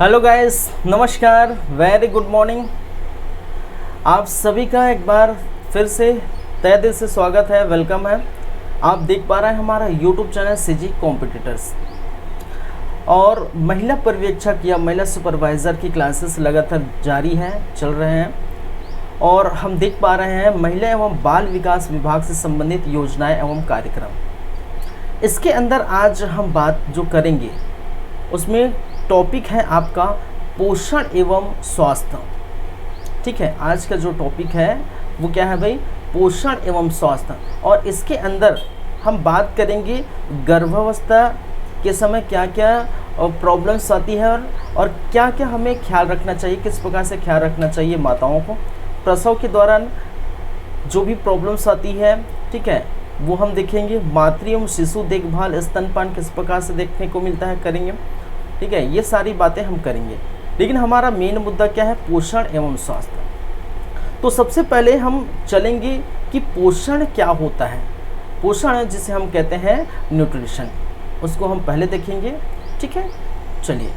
Hello guys, नमस्कार, very good morning. आप सभी का एक बार फिर से तहे दिल से स्वागत है, वेलकम है। आप देख पा रहे हैं हमारा यूट्यूब चैनल सीजी कॉम्पिटिटर्स और महिला पर्यवेक्षक या महिला सुपरवाइज़र की क्लासेस लगातार जारी है, चल रहे हैं। और हम देख पा रहे हैं महिला एवं बाल विकास विभाग से संबंधित योजनाएं एवं कार्यक्रम। इसके अंदर आज हम बात जो करेंगे उसमें टॉपिक है आपका पोषण एवं स्वास्थ्य। ठीक है, आज का जो टॉपिक है वो क्या है भाई? पोषण एवं स्वास्थ्य। और इसके अंदर हम बात करेंगे गर्भावस्था के समय क्या क्या प्रॉब्लम्स आती है और क्या क्या हमें ख्याल रखना चाहिए, किस प्रकार से ख्याल रखना चाहिए माताओं को प्रसव के दौरान जो भी प्रॉब्लम्स आती है। ठीक है, वो हम देखेंगे। मातृ एवं शिशु देखभाल, स्तनपान किस प्रकार से देखने को मिलता है, करेंगे। ठीक है, ये सारी बातें हम करेंगे, लेकिन हमारा मेन मुद्दा क्या है? पोषण एवं स्वास्थ्य। तो सबसे पहले हम चलेंगे कि पोषण क्या होता है। पोषण जिसे हम कहते हैं न्यूट्रिशन, उसको हम पहले देखेंगे। ठीक है, चलिए।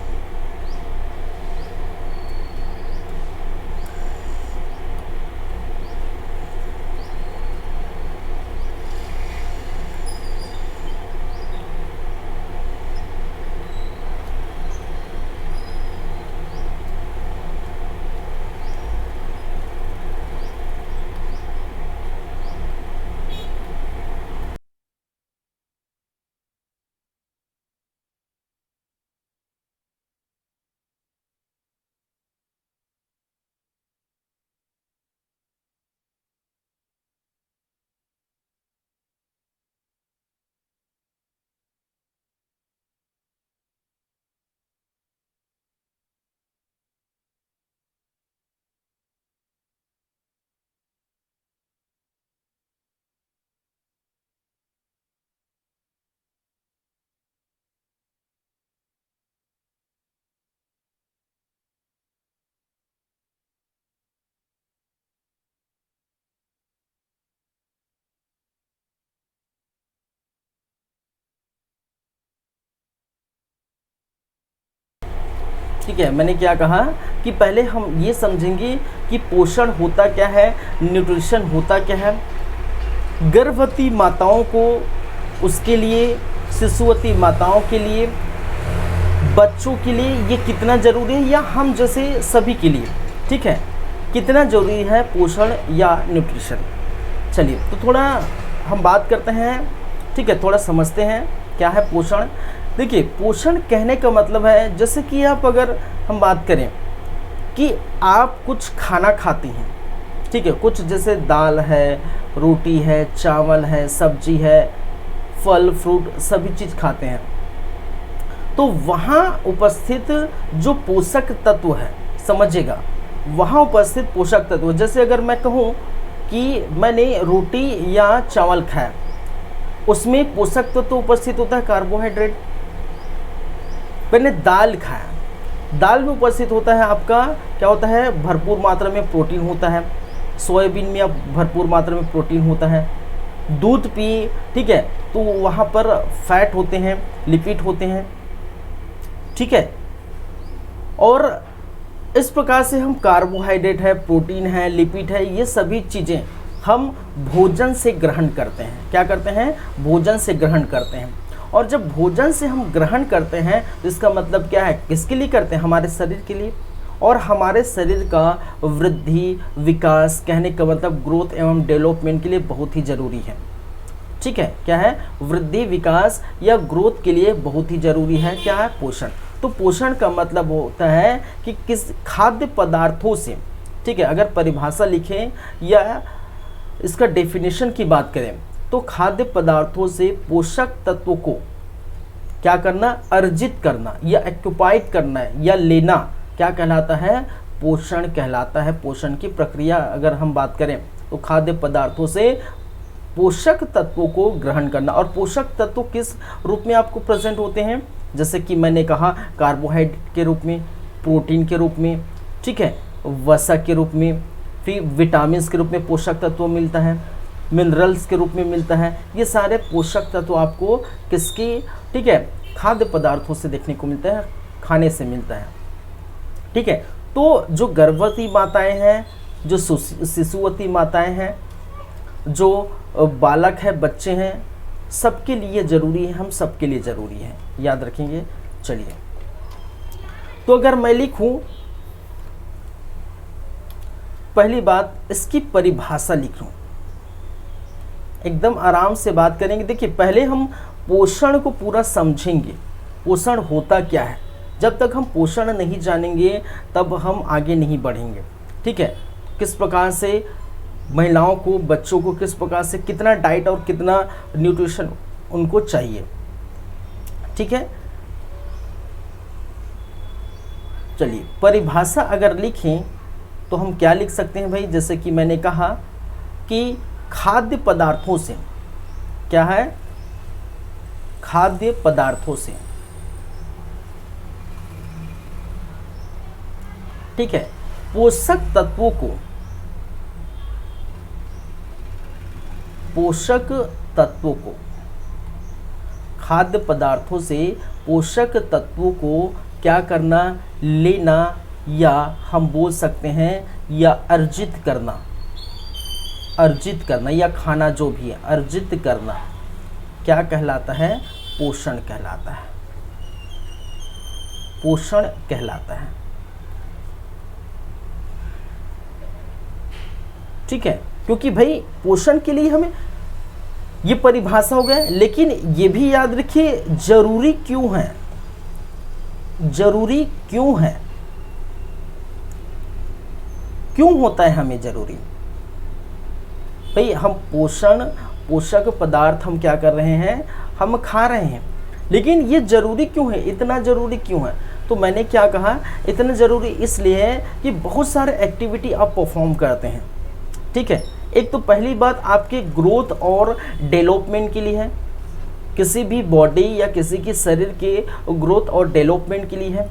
ठीक है, मैंने क्या कहा कि पहले हम ये समझेंगे कि पोषण होता क्या है, न्यूट्रिशन होता क्या है। गर्भवती माताओं को, उसके लिए, शिशुवती माताओं के लिए, बच्चों के लिए ये कितना ज़रूरी है, या हम जैसे सभी के लिए, ठीक है, कितना ज़रूरी है पोषण या न्यूट्रिशन। चलिए, तो थोड़ा हम बात करते हैं। ठीक है, थोड़ा समझते हैं क्या है पोषण। देखिए, पोषण कहने का मतलब है, जैसे कि आप अगर हम बात करें कि आप कुछ खाना खाते हैं, ठीक है, कुछ जैसे दाल है, रोटी है, चावल है, सब्जी है, फल फ्रूट सभी चीज़ खाते हैं, तो वहाँ उपस्थित जो पोषक तत्व है, समझिएगा, वहाँ उपस्थित पोषक तत्व, जैसे अगर मैं कहूँ कि मैंने रोटी या चावल खाया, उसमें पोषक तत्व उपस्थित होता है कार्बोहाइड्रेट। मैंने दाल खाया, दाल में उपस्थित होता है आपका क्या होता है? भरपूर मात्रा में प्रोटीन होता है। सोयाबीन में अब भरपूर मात्रा में प्रोटीन होता है। दूध पिए, ठीक है, तो वहाँ पर फैट होते हैं, लिपिड होते हैं। ठीक है, और इस प्रकार से हम कार्बोहाइड्रेट है, प्रोटीन है, लिपिड है, ये सभी चीज़ें हम भोजन से ग्रहण करते हैं। क्या करते हैं? भोजन से ग्रहण करते हैं। और जब भोजन से हम ग्रहण करते हैं तो इसका मतलब क्या है? किसके लिए करते हैं? हमारे शरीर के लिए। और हमारे शरीर का वृद्धि, विकास, कहने का मतलब ग्रोथ एवं डेवलपमेंट के लिए बहुत ही ज़रूरी है। ठीक है, क्या है? वृद्धि, विकास या ग्रोथ के लिए बहुत ही ज़रूरी है क्या है? पोषण। तो पोषण का मतलब होता है कि किस खाद्य पदार्थों से, ठीक है, अगर परिभाषा लिखें या इसका डेफिनेशन की बात करें तो खाद्य पदार्थों से पोषक तत्वों को क्या करना? अर्जित करना या एक्युपाइड करना या लेना, क्या कहलाता है? पोषण कहलाता है। पोषण की प्रक्रिया अगर हम बात करें तो खाद्य पदार्थों से पोषक तत्वों को ग्रहण करना। और पोषक तत्व किस रूप में आपको प्रेजेंट होते हैं? जैसे कि मैंने कहा, कार्बोहाइड्रेट के रूप में, प्रोटीन के रूप में, ठीक है, वसा के रूप में, फिर विटामिन्स के रूप में पोषक तत्व मिलता है, मिनरल्स के रूप में मिलता है। ये सारे पोषक तत्व आपको किसकी, ठीक है, खाद्य पदार्थों से देखने को मिलता है, खाने से मिलता है। ठीक है। तो जो गर्भवती माताएं हैं, जो शिशुवती माताएं हैं, जो बालक है, बच्चे हैं, सबके लिए ज़रूरी है, हम सबके लिए ज़रूरी है, याद रखेंगे। चलिए, तो अगर मैं लिखूं, पहली बात इसकी परिभाषा लिख लूं, एकदम आराम से बात करेंगे। देखिए, पहले हम पोषण को पूरा समझेंगे, पोषण होता क्या है। जब तक हम पोषण नहीं जानेंगे तब हम आगे नहीं बढ़ेंगे, ठीक है। किस प्रकार से महिलाओं को, बच्चों को किस प्रकार से कितना डाइट और कितना न्यूट्रिशन उनको चाहिए, ठीक है। चलिए, परिभाषा अगर लिखें तो हम क्या लिख सकते हैं भाई, जैसे कि मैंने कहा कि खाद्य पदार्थों से, क्या है, खाद्य पदार्थों से, ठीक है, पोषक तत्वों को, पोषक तत्वों को, खाद्य पदार्थों से पोषक तत्वों को क्या करना, लेना, या हम बोल सकते हैं या अर्जित करना, अर्जित करना या खाना जो भी है, अर्जित करना क्या कहलाता है, पोषण कहलाता है, पोषण कहलाता है, ठीक है। क्योंकि भाई पोषण के लिए हमें, ये परिभाषा हो गया, लेकिन ये भी याद रखिए जरूरी क्यों है, जरूरी क्यों है, क्यों होता है हमें जरूरी। भाई हम पोषण, पोषक पदार्थ हम क्या कर रहे हैं, हम खा रहे हैं, लेकिन ये जरूरी क्यों है, इतना जरूरी क्यों है। तो मैंने क्या कहा, इतना जरूरी इसलिए है कि बहुत सारे एक्टिविटी आप परफॉर्म करते हैं, ठीक है। एक तो पहली बात आपके ग्रोथ और डेवलपमेंट के लिए है, किसी भी बॉडी या किसी के शरीर के ग्रोथ और डेवलपमेंट के लिए है।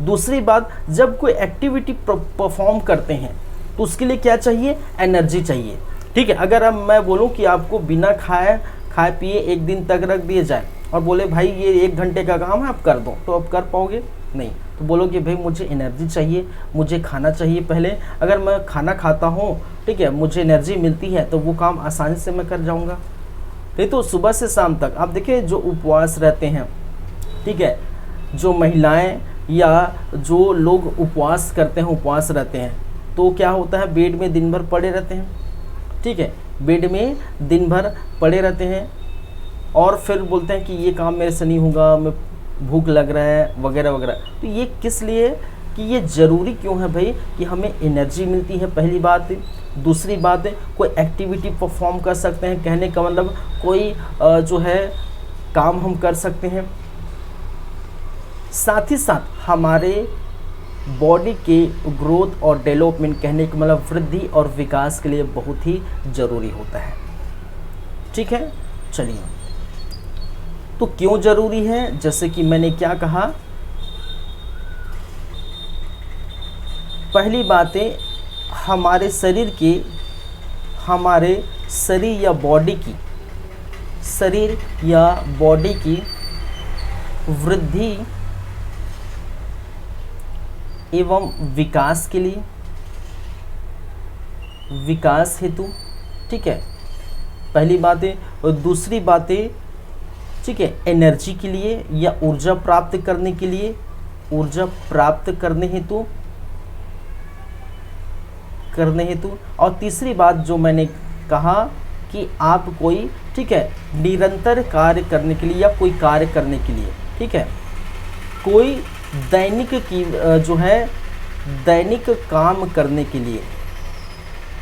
दूसरी बात, जब कोई एक्टिविटी परफॉर्म करते हैं तो उसके लिए क्या चाहिए, एनर्जी चाहिए, ठीक है। अगर अब मैं बोलूं कि आपको बिना खाए पिए एक दिन तक रख दिए जाए और बोले भाई ये 1 घंटे का काम है आप कर दो, तो आप कर पाओगे नहीं। तो बोलोगे भाई मुझे एनर्जी चाहिए, मुझे खाना चाहिए पहले, अगर मैं खाना खाता हूँ, ठीक है, मुझे एनर्जी मिलती है तो वो काम आसानी से मैं कर जाऊँगा। तो सुबह से शाम तक आप देखिए जो उपवास रहते हैं, ठीक है, जो महिलाएं या जो लोग उपवास करते हैं, उपवास रहते हैं, तो क्या होता है, बेड में दिन भर पड़े रहते हैं, ठीक है, बेड में दिन भर पड़े रहते हैं और फिर बोलते हैं कि ये काम मेरे से नहीं होगा, मैं भूख लग रहा है वगैरह वगैरह। तो ये किस लिए कि ये ज़रूरी क्यों है भाई, कि हमें एनर्जी मिलती है, पहली बात। दूसरी बात है कोई एक्टिविटी परफॉर्म कर सकते हैं, कहने का मतलब कोई जो है काम हम कर सकते हैं। साथ ही साथ हमारे बॉडी के ग्रोथ और डेवलपमेंट, कहने का मतलब वृद्धि और विकास के लिए बहुत ही ज़रूरी होता है, ठीक है। चलिए, तो क्यों ज़रूरी है, जैसे कि मैंने क्या कहा, पहली बात है हमारे शरीर की, हमारे शरीर या बॉडी की, शरीर या बॉडी की वृद्धि एवं विकास के लिए, विकास हेतु, ठीक है, पहली बात है। और दूसरी बात है, ठीक है, एनर्जी के लिए या ऊर्जा प्राप्त करने के लिए, ऊर्जा प्राप्त करने हेतु, और तीसरी बात जो मैंने कहा कि आप कोई, ठीक है, निरंतर कार्य करने के लिए या कोई कार्य करने के लिए, ठीक है, कोई दैनिक की जो है दैनिक काम करने के लिए,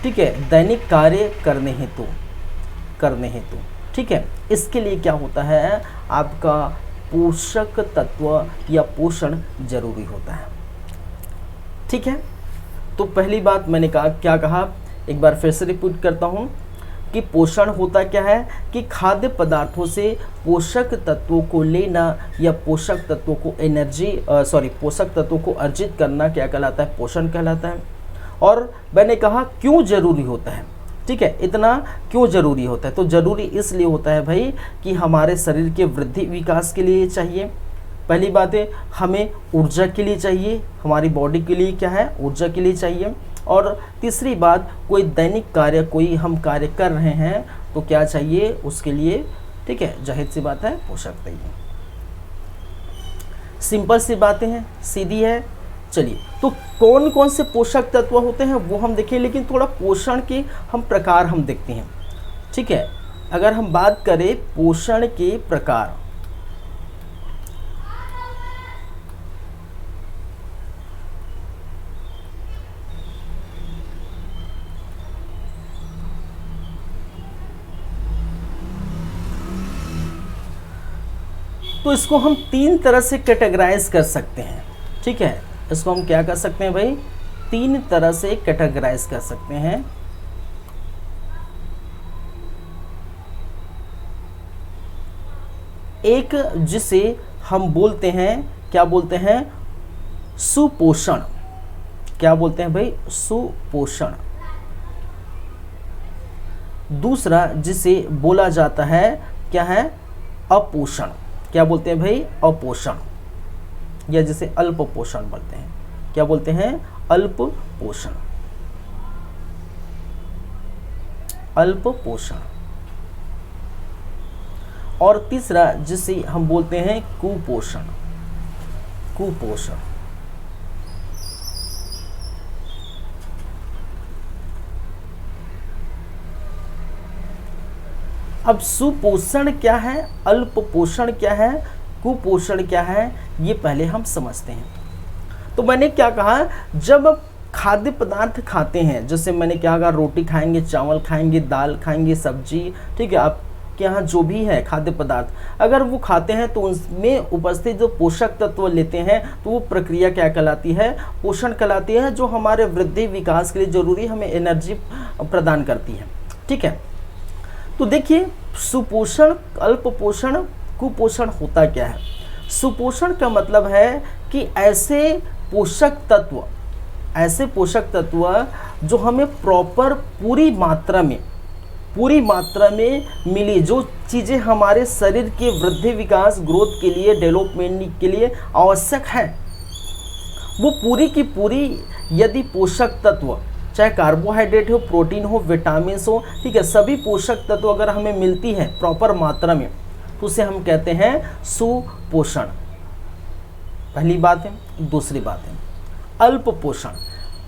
ठीक है, दैनिक कार्य करने हेतु, ठीक है, इसके लिए क्या होता है, आपका पोषक तत्व या पोषण जरूरी होता है, ठीक है। तो पहली बात मैंने क्या कहा, एक बार फिर से रिपीट करता हूँ कि पोषण होता क्या है कि खाद्य पदार्थों से पोषक तत्वों को लेना या पोषक तत्वों को पोषक तत्वों को अर्जित करना क्या कहलाता है, पोषण कहलाता है। और मैंने कहा क्यों ज़रूरी होता है, ठीक है, इतना क्यों ज़रूरी होता है, तो ज़रूरी इसलिए होता है भाई कि हमारे शरीर के वृद्धि विकास के लिए चाहिए, पहली बात है, हमें ऊर्जा के लिए चाहिए, हमारी बॉडी के लिए क्या है, ऊर्जा के लिए चाहिए। और तीसरी बात, कोई दैनिक कार्य, कोई हम कार्य कर रहे हैं तो क्या चाहिए उसके लिए, ठीक है, जाहिर सी बात है पोषक चाहिए। सिंपल सी बातें हैं, सीधी है। चलिए, तो कौन कौन से पोषक तत्व होते हैं वो हम देखें, लेकिन थोड़ा पोषण के हम प्रकार हम देखते हैं, ठीक है। अगर हम बात करें पोषण के प्रकार, तो इसको हम 3 तरह से कैटेगराइज कर सकते हैं, ठीक है। इसको हम क्या कर सकते हैं भाई, 3 तरह से कैटेगराइज कर सकते हैं। एक जिसे हम बोलते हैं, क्या बोलते हैं, सुपोषण। क्या बोलते हैं भाई, सुपोषण। दूसरा जिसे बोला जाता है क्या है, अपोषण। क्या बोलते हैं भाई, अपोषण, या जिसे अल्प पोषण बोलते हैं। क्या बोलते हैं, अल्प पोषण, अल्प पोषण। और तीसरा जिसे हम बोलते हैं कुपोषण, कुपोषण। अब सुपोषण क्या है, अल्प पोषण क्या है, कुपोषण क्या है, ये पहले हम समझते हैं। तो मैंने क्या कहा, जब आप खाद्य पदार्थ खाते हैं, जैसे मैंने क्या कहा, रोटी खाएंगे, चावल खाएंगे, दाल खाएंगे, सब्जी, ठीक है, आपके यहाँ जो भी है खाद्य पदार्थ, अगर वो खाते हैं तो उसमें उपस्थित जो पोषक तत्व लेते हैं तो वो प्रक्रिया क्या कहलाती है, पोषण कहलाती है, जो हमारे वृद्धि विकास के लिए जरूरी हमें एनर्जी प्रदान करती है, ठीक है। तो देखिए, सुपोषण, अल्प पोषण, कुपोषण होता क्या है। सुपोषण का मतलब है कि ऐसे पोषक तत्व जो हमें प्रॉपर पूरी मात्रा में मिली, जो चीज़ें हमारे शरीर के वृद्धि विकास ग्रोथ के लिए, डेवलपमेंट के लिए आवश्यक है, वो पूरी की पूरी यदि पोषक तत्व, चाहे कार्बोहाइड्रेट हो, प्रोटीन हो, विटामिन हो, ठीक है, सभी पोषक तत्व अगर हमें मिलती है प्रॉपर मात्रा में तो उसे हम कहते हैं सुपोषण। पहली बात है। दूसरी बात है अल्प पोषण।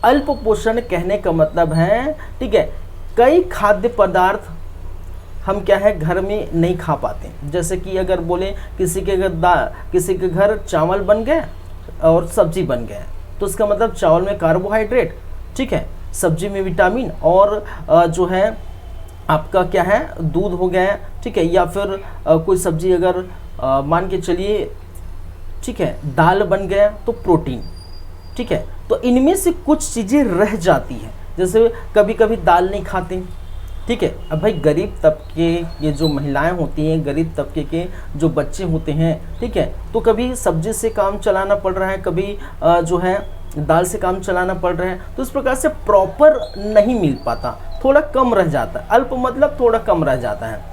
अल्प पोषण कहने का मतलब है, ठीक है, कई खाद्य पदार्थ हम क्या है घर में नहीं खा पाते। जैसे कि अगर बोले किसी के घर चावल बन गए और सब्जी बन गए, तो इसका मतलब चावल में कार्बोहाइड्रेट, ठीक है, सब्जी में विटामिन, और जो है आपका क्या है, दूध हो गया, ठीक है, या फिर कोई सब्जी अगर मान के चलिए, ठीक है, दाल बन गया तो प्रोटीन, ठीक है। तो इनमें से कुछ चीज़ें रह जाती हैं, जैसे कभी कभी दाल नहीं खाते, ठीक है। अब भाई गरीब तबके ये जो महिलाएं होती हैं, गरीब तबके के जो बच्चे होते हैं, ठीक है, तो कभी सब्जी से काम चलाना पड़ रहा है, कभी जो है दाल से काम चलाना पड़ रहा है, तो इस प्रकार से प्रॉपर नहीं मिल पाता, थोड़ा कम रह जाता है। अल्प मतलब थोड़ा कम रह जाता है।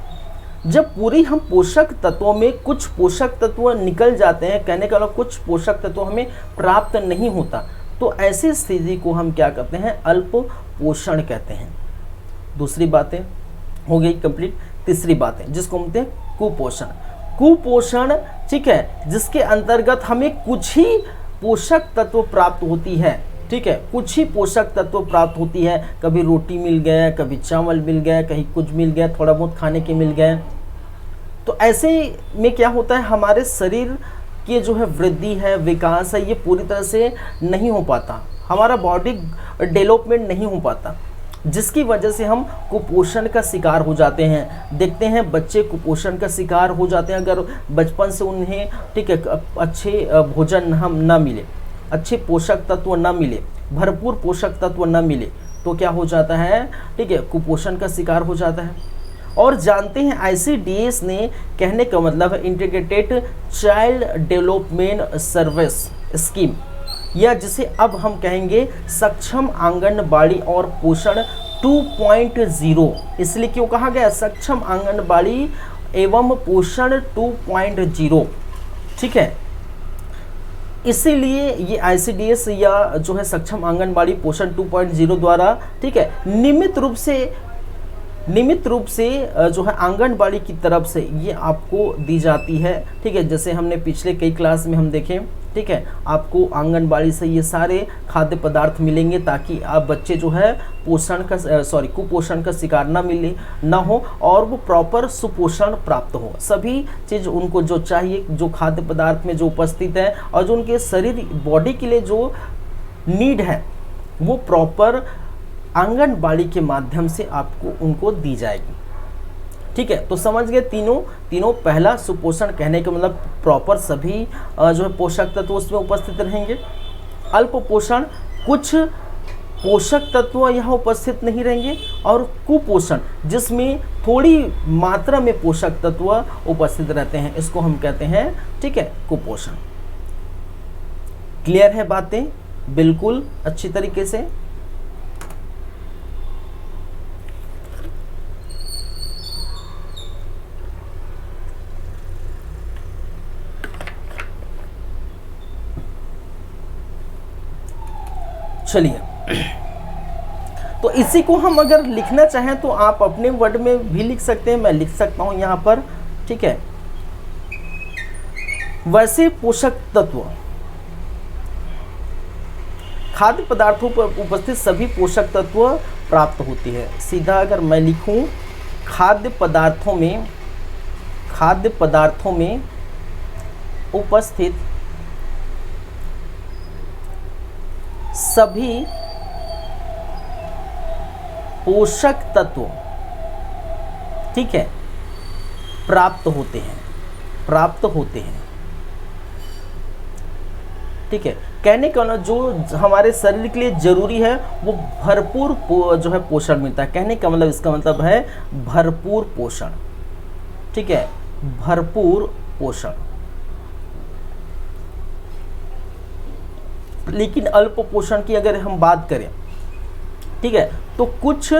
जब पूरी हम पोषक तत्वों में कुछ पोषक तत्व निकल जाते हैं, कहने का मतलब कुछ पोषक तत्व हमें प्राप्त नहीं होता, तो ऐसी स्थिति को हम क्या कहते हैं, अल्प पोषण कहते हैं। दूसरी बातें हो गई कंप्लीट। तीसरी बात है जिसको हम कहते हैं कुपोषण। कुपोषण, ठीक है, जिसके अंतर्गत हमें कुछ ही पोषक तत्व प्राप्त होती है, ठीक है, कुछ ही पोषक तत्व प्राप्त होती है, कभी रोटी मिल गया, कभी चावल मिल गया, कहीं कुछ मिल गया, थोड़ा बहुत खाने के मिल गए। तो ऐसे में क्या होता है, हमारे शरीर की जो है वृद्धि है, विकास है, ये पूरी तरह से नहीं हो पाता, हमारा बॉडी डेवलपमेंट नहीं हो पाता, जिसकी वजह से हम कुपोषण का शिकार हो जाते हैं। देखते हैं बच्चे कुपोषण का शिकार हो जाते हैं, अगर बचपन से उन्हें, ठीक है, अच्छे भोजन हम ना मिले, अच्छे पोषक तत्व ना मिले, भरपूर पोषक तत्व ना मिले, तो क्या हो जाता है, ठीक है, कुपोषण का शिकार हो जाता है। और जानते हैं ICDS ने, कहने का मतलब है integrated child development service scheme, या जिसे अब हम कहेंगे सक्षम आंगनबाड़ी और पोषण 2.0। इसलिए क्यों कहा गया सक्षम आंगनबाड़ी एवं पोषण 2.0, ठीक है। इसीलिए ये आईसीडीएस या जो है सक्षम आंगनबाड़ी पोषण 2.0 द्वारा, ठीक है, नियमित रूप से जो है आंगनबाड़ी की तरफ से ये आपको दी जाती है, ठीक है। जैसे हमने पिछले कई क्लास में हम देखें, ठीक है, आपको आंगनबाड़ी से ये सारे खाद्य पदार्थ मिलेंगे ताकि आप बच्चे जो है कुपोषण का शिकार ना हो और वो प्रॉपर सुपोषण प्राप्त हो। सभी चीज़ उनको जो चाहिए, जो खाद्य पदार्थ में जो उपस्थित है और जो उनके शरीर बॉडी के लिए जो नीड है, वो प्रॉपर आंगनबाड़ी के माध्यम से आपको उनको दी जाएगी, ठीक है। तो समझ गए तीनों। पहला, सुपोषण कहने का मतलब प्रॉपर सभी जो है पोषक तत्व उसमें उपस्थित रहेंगे। अल्प पोषण, कुछ पोषक तत्व यहाँ उपस्थित नहीं रहेंगे। और कुपोषण, जिसमें थोड़ी मात्रा में पोषक तत्व उपस्थित रहते हैं, इसको हम कहते हैं, ठीक है, कुपोषण। क्लियर है बातें बिल्कुल अच्छी तरीके से। चलिए, तो इसी को हम अगर लिखना चाहें तो आप अपने वर्ड में भी लिख सकते हैं, मैं लिख सकता हूं यहां पर, ठीक है। वैसे पोषक तत्व, खाद्य पदार्थों पर उपस्थित सभी पोषक तत्व प्राप्त होती है। सीधा अगर मैं लिखूं, खाद्य पदार्थों में उपस्थित सभी पोषक तत्व, ठीक है, प्राप्त होते हैं, ठीक है। कहने का मतलब जो हमारे शरीर के लिए जरूरी है वो भरपूर जो है पोषण मिलता है। कहने का मतलब, इसका मतलब है भरपूर पोषण, ठीक है, भरपूर पोषण। लेकिन अल्प पोषण की अगर हम बात करें, ठीक है, तो कुछ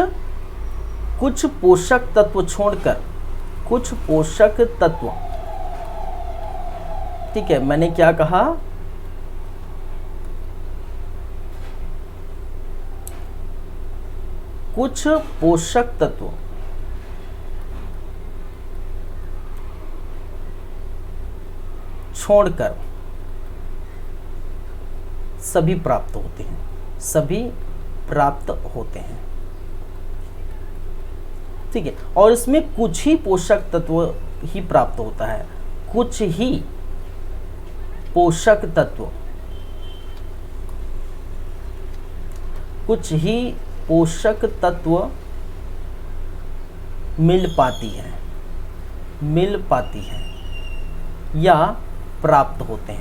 पोषक तत्व छोड़कर, कुछ पोषक तत्व, ठीक है, मैंने क्या कहा, कुछ पोषक तत्व छोड़कर सभी प्राप्त होते हैं, ठीक है। और इसमें कुछ ही पोषक तत्व ही प्राप्त होता है, कुछ ही पोषक तत्व मिल पाती है या प्राप्त होते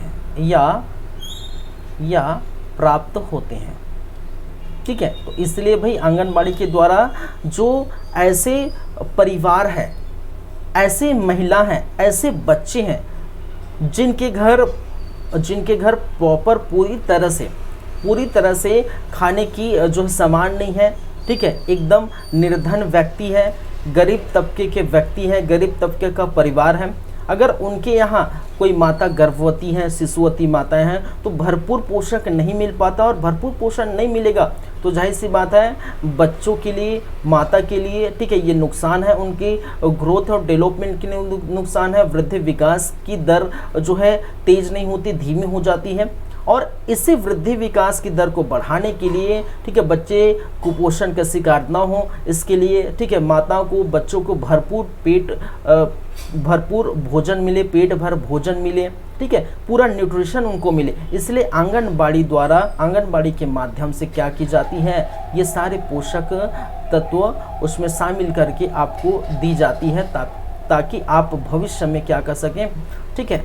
हैं, ठीक है। तो इसलिए भाई आंगनबाड़ी के द्वारा जो ऐसे परिवार है, ऐसे महिला हैं, ऐसे बच्चे हैं जिनके घर प्रॉपर पूरी तरह से खाने की जो सामान नहीं है, ठीक है, एकदम निर्धन व्यक्ति है, गरीब तबके के व्यक्ति है, गरीब तबके का परिवार है, अगर उनके यहाँ कोई माता गर्भवती हैं, शिशुवती माताएं हैं, तो भरपूर पोषक नहीं मिल पाता। और भरपूर पोषण नहीं मिलेगा तो जाहिर सी बात है बच्चों के लिए, माता के लिए, ठीक है, ये नुकसान है, उनकी ग्रोथ और डेवलपमेंट के लिए नुकसान है। वृद्धि विकास की दर जो है तेज नहीं होती, धीमी हो जाती है। और इसी वृद्धि विकास की दर को बढ़ाने के लिए, ठीक है, बच्चे कुपोषण का शिकार ना हो, इसके लिए, ठीक है, माताओं को, बच्चों को भरपूर भोजन मिले, पेट भर भोजन मिले, ठीक है, पूरा न्यूट्रिशन उनको मिले। इसलिए आंगनबाड़ी के माध्यम से क्या की जाती है, ये सारे पोषक तत्व उसमें शामिल करके आपको दी जाती है ताकि आप भविष्य में क्या कर सकें, ठीक है,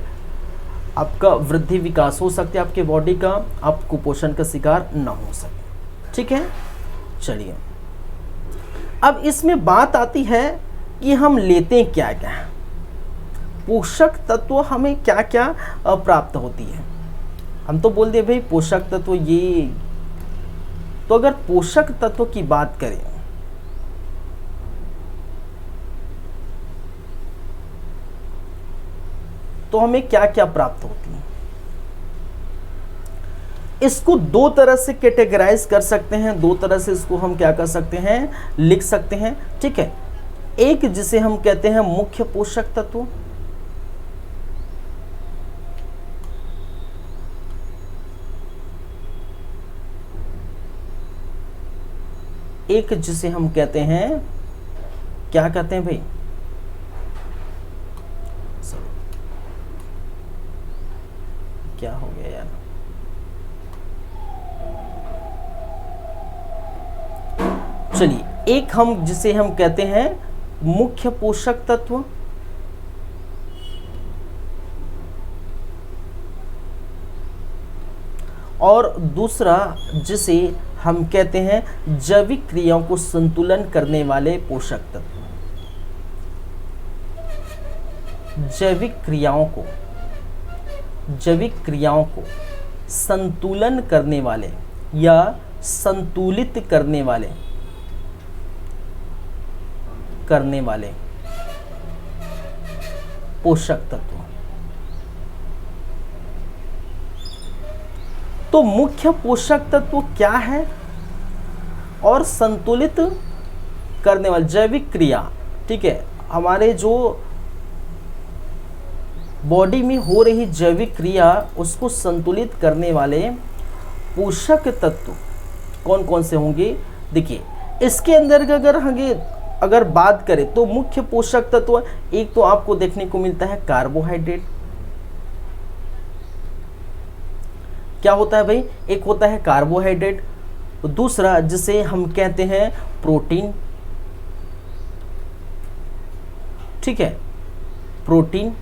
आपका वृद्धि विकास हो सकते हैं आपके बॉडी का, आप कुपोषण का शिकार ना हो सके, ठीक है। चलिए, अब इसमें बात आती है कि हम लेते क्या क्या, पोषक तत्व हमें क्या क्या प्राप्त होती है। हम तो बोल दिए भाई पोषक तत्व ये, तो अगर पोषक तत्व की बात करें तो हमें क्या क्या प्राप्त होती है। इसको दो तरह से कैटेगराइज कर सकते हैं, दो तरह से इसको हम क्या कर सकते हैं, लिख सकते हैं। ठीक है, एक जिसे हम कहते हैं मुख्य पोषक तत्व, एक जिसे हम कहते हैं, क्या कहते हैं भाई, क्या हो गया यार, चलिए एक हम जिसे हम कहते हैं मुख्य पोषक तत्व, और दूसरा जिसे हम कहते हैं जैविक क्रियाओं को संतुलन करने वाले पोषक तत्व। जैविक क्रियाओं को संतुलन करने वाले या संतुलित करने वाले पोषक तत्व। तो मुख्य पोषक तत्व क्या है और संतुलित करने वाले जैविक क्रिया, ठीक है, हमारे जो बॉडी में हो रही जैविक क्रिया उसको संतुलित करने वाले पोषक तत्व कौन कौन से होंगे। देखिए इसके अंदर अगर बात करें तो मुख्य पोषक तत्व एक तो आपको देखने को मिलता है कार्बोहाइड्रेट, क्या होता है भाई, एक होता है कार्बोहाइड्रेट, दूसरा जिसे हम कहते हैं प्रोटीन, ठीक है, प्रोटीन,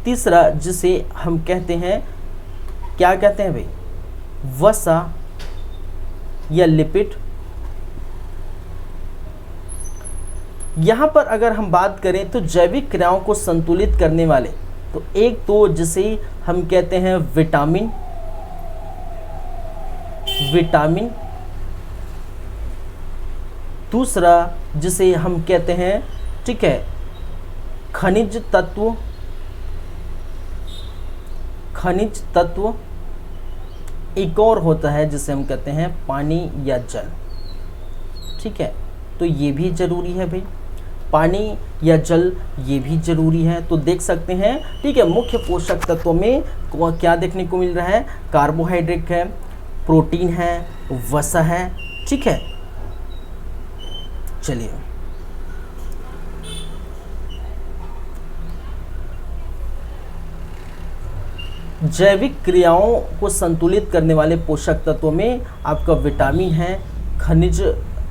तीसरा जिसे हम कहते हैं, क्या कहते हैं भाई, वसा या लिपिड। यहां पर अगर हम बात करें तो जैविक क्रियाओं को संतुलित करने वाले, तो एक तो जिसे हम कहते हैं विटामिन, दूसरा जिसे हम कहते हैं, ठीक है, खनिज तत्व, एक और होता है जिसे हम कहते हैं पानी या जल। ठीक है, तो ये भी जरूरी है भाई, पानी या जल ये भी जरूरी है। तो देख सकते हैं, ठीक है, मुख्य पोषक तत्वों में क्या देखने को मिल रहा है, कार्बोहाइड्रेट है, प्रोटीन है, वसा है। ठीक है, चलिए जैविक क्रियाओं को संतुलित करने वाले पोषक तत्वों में आपका विटामिन है, खनिज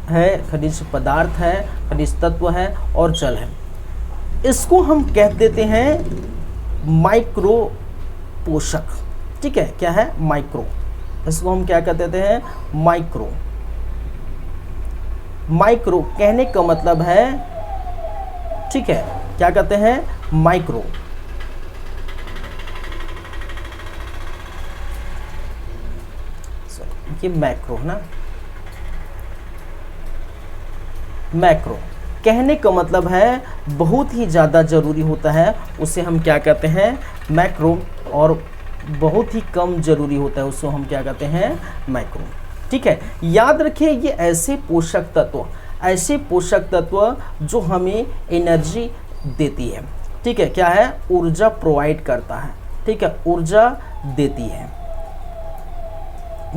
है, खनिज पदार्थ है, खनिज तत्व है और जल है। इसको हम कह देते हैं माइक्रो पोषक। ठीक है, क्या है, माइक्रो, इसको हम क्या कह देते हैं, माइक्रो। माइक्रो कहने का मतलब है, ठीक है, क्या कहते हैं, माइक्रो। ये मैक्रो है ना, मैक्रो कहने का मतलब है बहुत ही ज़्यादा ज़रूरी होता है, उसे हम क्या कहते हैं, मैक्रो, और बहुत ही कम ज़रूरी होता है उसको हम क्या कहते हैं, माइक्रो। ठीक है, याद रखिए ये ऐसे पोषक तत्व जो हमें एनर्जी देती है। ठीक है, क्या है, ऊर्जा प्रोवाइड करता है। ठीक है, ऊर्जा देती है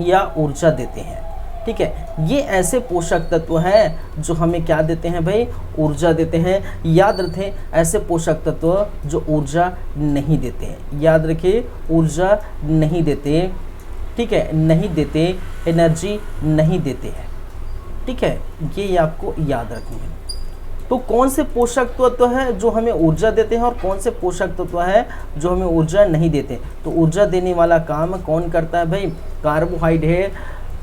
या ऊर्जा देते हैं। ठीक है, ये ऐसे पोषक तत्व हैं जो हमें क्या देते हैं भाई, ऊर्जा देते हैं। याद रखें, ऐसे पोषक तत्व जो ऊर्जा नहीं देते हैं, याद रखिए, ऊर्जा नहीं देते। ठीक है, नहीं देते, एनर्जी नहीं देते हैं। ठीक है, ये आपको याद रखनी है। तो कौन से पोषक तत्व है जो हमें ऊर्जा देते हैं और कौन से पोषक तत्व है जो हमें ऊर्जा नहीं देते। तो ऊर्जा देने वाला काम कौन करता है भाई, कार्बोहाइड्रेट,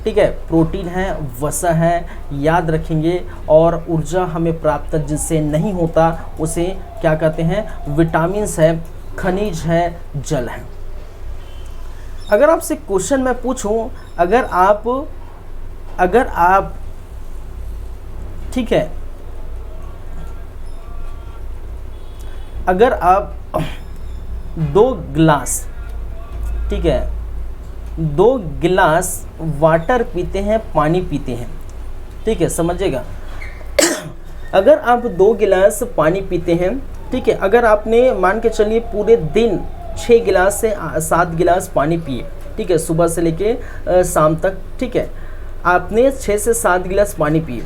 ठीक है, प्रोटीन है, वसा है, याद रखेंगे। और ऊर्जा हमें प्राप्त जिससे नहीं होता उसे क्या कहते हैं, विटामिन्स है, खनिज है, जल है। अगर आपसे क्वेश्चन मैं पूछूं, अगर आप ठीक है, अगर आप 2 गिलास, ठीक है, 2 गिलास वाटर पीते हैं, पानी पीते हैं, ठीक है, समझिएगा। अगर आप 2 गिलास पानी पीते हैं, ठीक है, अगर आपने मान के चलिए पूरे दिन 6 गिलास से 7 गिलास पानी पिए, ठीक है, सुबह से लेके शाम तक, ठीक है, आपने 6 से 7 गिलास पानी पिए,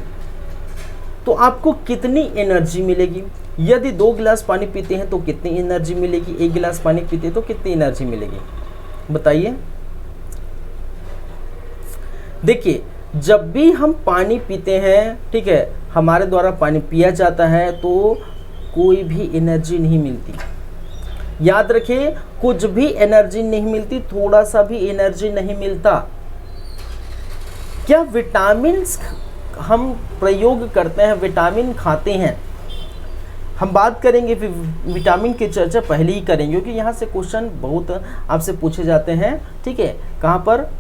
तो आपको कितनी एनर्जी मिलेगी? यदि 2 गिलास पानी पीते हैं तो कितनी एनर्जी मिलेगी? 1 गिलास पानी पीते हैं तो कितनी एनर्जी मिलेगी, बताइए। देखिए, जब भी हम पानी पीते हैं, ठीक है, हमारे द्वारा पानी पिया जाता है तो कोई भी एनर्जी नहीं मिलती। याद रखिए, कुछ भी एनर्जी नहीं मिलती, थोड़ा सा भी एनर्जी नहीं मिलता। क्या विटामिन्स हम प्रयोग करते हैं, विटामिन खाते हैं, हम बात करेंगे, फिर विटामिन की चर्चा पहले ही करेंगे, क्योंकि यहाँ से क्वेश्चन बहुत आपसे पूछे जाते हैं, ठीक है। कहाँ पर?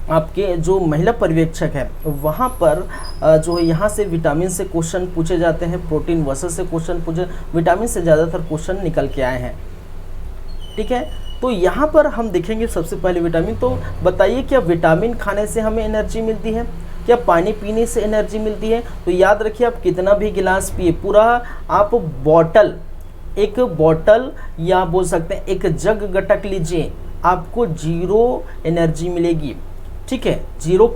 आपके जो महिला पर्यवेक्षक है वहाँ पर जो है यहाँ से विटामिन से क्वेश्चन पूछे जाते हैं, प्रोटीन वर्सेस से क्वेश्चन पूछे, विटामिन से ज़्यादातर क्वेश्चन निकल के आए हैं, ठीक है। तो यहाँ पर हम देखेंगे सबसे पहले विटामिन। तो बताइए, क्या विटामिन खाने से हमें एनर्जी मिलती है? क्या पानी पीने से एनर्जी मिलती है? तो याद रखिए, आप कितना भी गिलास पिए, पूरा आप बॉटल, एक बॉटल या बोल सकते हैं एक जग गटक लीजिए, आपको 0 एनर्जी मिलेगी, ठीक है, 0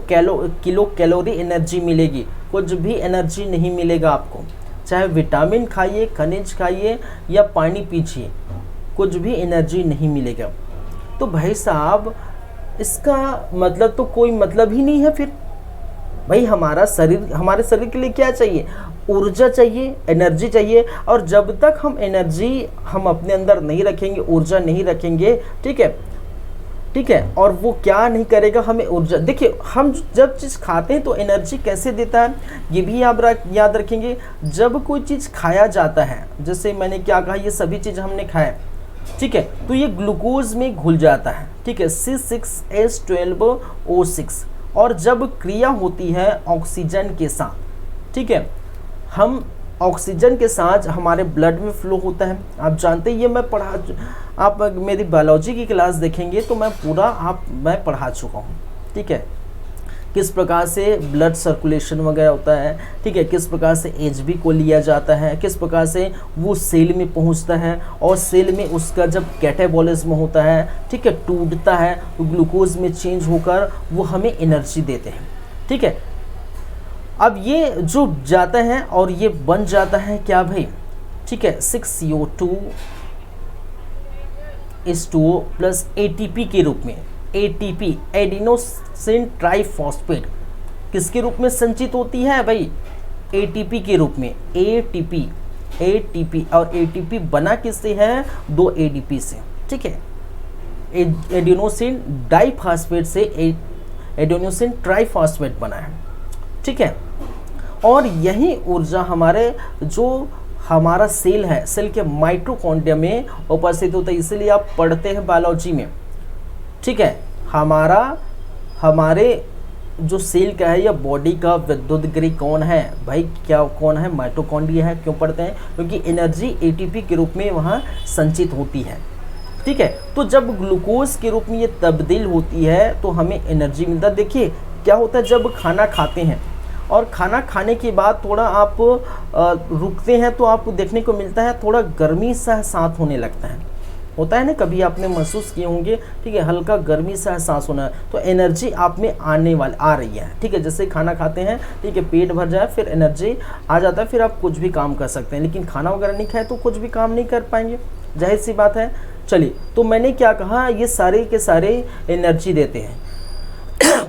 किलो कैलोरी एनर्जी मिलेगी, कुछ भी एनर्जी नहीं मिलेगा आपको। चाहे विटामिन खाइए, खनिज खाइए या पानी पीजिए, कुछ भी एनर्जी नहीं मिलेगा। तो भाई साहब, इसका मतलब तो कोई मतलब ही नहीं है। फिर भाई हमारा शरीर, हमारे शरीर के लिए क्या चाहिए? ऊर्जा चाहिए, एनर्जी चाहिए। और जब तक हम एनर्जी हम अपने अंदर नहीं रखेंगे, ऊर्जा नहीं रखेंगे, ठीक है, ठीक है, और वो क्या नहीं करेगा, हमें ऊर्जा। देखिए, हम जब चीज़ खाते हैं तो एनर्जी कैसे देता है, ये भी याद रखेंगे। जब कोई चीज़ खाया जाता है, जैसे मैंने क्या कहा, ये सभी चीज़ हमने खाया, ठीक है, तो ये ग्लूकोज में घुल जाता है, ठीक है, C6H12O6। और जब क्रिया होती है ऑक्सीजन के साथ, ठीक है, हम ऑक्सीजन के साथ हमारे ब्लड में फ्लो होता है। आप जानते हैं, ये मैं आप मेरी बायोलॉजी की क्लास देखेंगे तो मैं पढ़ा चुका हूँ, ठीक है, किस प्रकार से ब्लड सर्कुलेशन वगैरह होता है, ठीक है, किस प्रकार से एचबी को लिया जाता है, किस प्रकार से वो सेल में पहुंचता है, और सेल में उसका जब कैटाबॉलिज्म होता है, ठीक है, टूटता है, तो ग्लूकोज में चेंज होकर वो हमें एनर्जी देते हैं, ठीक है। अब ये जो जाता है और ये बन जाता है क्या भाई, ठीक है, 6CO2H2O प्लस ATP के रूप में। ATP, एडिनोसिन ट्राइफॉस्फेट, किसके रूप में संचित होती है भाई? ATP के रूप में। ATP और ATP बना किससे है? 2 ADP से, ठीक है, एडिनोसिन डाइफॉस्फेट से एडिनोसिन ट्राइफॉस्फेट बना है, ठीक है। और यही ऊर्जा हमारा सेल है, सेल के माइटोकॉन्ड्रिया में उपस्थित होता है। इसलिए आप पढ़ते हैं बायोलॉजी में, ठीक है, हमारे जो सेल का है या बॉडी का विद्युत गृह कौन है भाई? क्या कौन है? माइटोकॉन्ड्रिया है। क्यों पढ़ते हैं? क्योंकि एनर्जी ATP के रूप में वहाँ संचित होती है, ठीक है। तो जब ग्लूकोज के रूप में ये तब्दील होती है तो हमें एनर्जी मिलता है। देखिए क्या होता है, जब खाना खाते हैं और खाना खाने के बाद थोड़ा आप रुकते हैं तो आपको देखने को मिलता है थोड़ा गर्मी सा एहसास होने लगता है, होता है ना, कभी आपने महसूस किए होंगे, ठीक है, हल्का गर्मी सा एहसास होना है, तो एनर्जी आप में आ रही है, ठीक है। जैसे खाना खाते हैं, ठीक है, पेट भर जाए फिर एनर्जी आ जाता है, फिर आप कुछ भी काम कर सकते हैं। लेकिन खाना वगैरह नहीं खाए तो कुछ भी काम नहीं कर पाएंगे, जाहिर सी बात है। चलिए, तो मैंने क्या कहा, ये सारे के सारे एनर्जी देते हैं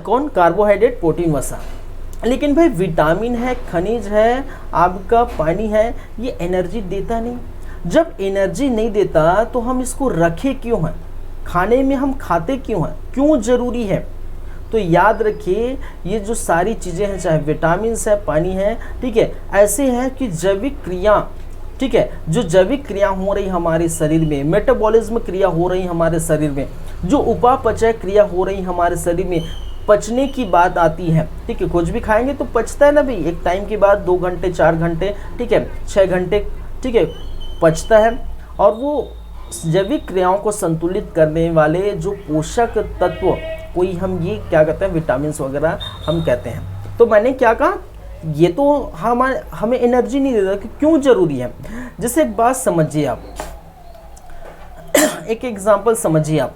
कौन? कार्बोहाइड्रेट, प्रोटीन, वसा। लेकिन भाई विटामिन है, खनिज है, आपका पानी है, ये एनर्जी देता नहीं। जब एनर्जी नहीं देता तो हम इसको रखे क्यों हैं? खाने में हम खाते क्यों हैं? क्यों ज़रूरी है? तो याद रखिए, ये जो सारी चीज़ें हैं, चाहे विटामिन है, पानी है, ठीक है, ऐसे हैं कि जैविक क्रिया, ठीक है, जो जैविक क्रिया हो रही हमारे शरीर में, मेटाबॉलिज्म क्रिया हो रही हमारे शरीर में, जो उपापचय क्रिया हो रही हमारे शरीर में, पचने की बात आती है, ठीक है, कुछ भी खाएंगे तो पचता है ना भाई, एक टाइम के बाद 2 घंटे 4 घंटे, ठीक है, 6 घंटे, ठीक है, पचता है। और वो जैविक क्रियाओं को संतुलित करने वाले जो पोषक तत्व, कोई हम ये क्या कहते हैं विटामिन वगैरह हम कहते हैं। तो मैंने क्या कहा, ये तो हमें एनर्जी नहीं देता कि क्यों ज़रूरी है। जैसे एक बात समझिए आप, एक एग्जांपल समझिए आप,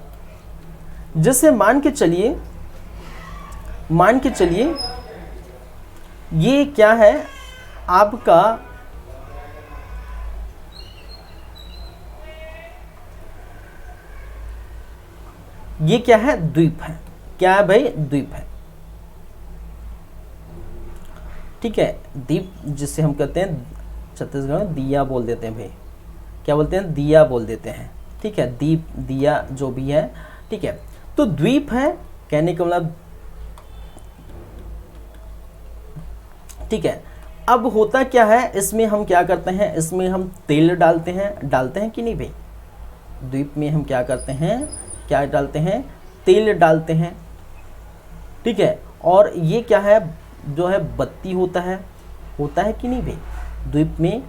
जैसे मान के चलिए ये क्या है आपका, ये क्या है, द्वीप है। क्या है भाई, द्वीप है, ठीक है। द्वीप जिसे हम कहते हैं छत्तीसगढ़ में दिया बोल देते हैं भाई, क्या बोलते हैं, दिया बोल देते हैं, ठीक है। दीप, दिया जो भी है, ठीक है। तो द्वीप है कहने का मतलब, ठीक है। अब होता क्या है, इसमें हम क्या करते हैं, इसमें हम तेल डालते हैं कि नहीं भाई। द्वीप में हम क्या करते हैं, क्या डालते हैं, तेल डालते हैं, ठीक है। और ये क्या है, जो है बत्ती होता है कि नहीं भाई। द्वीप में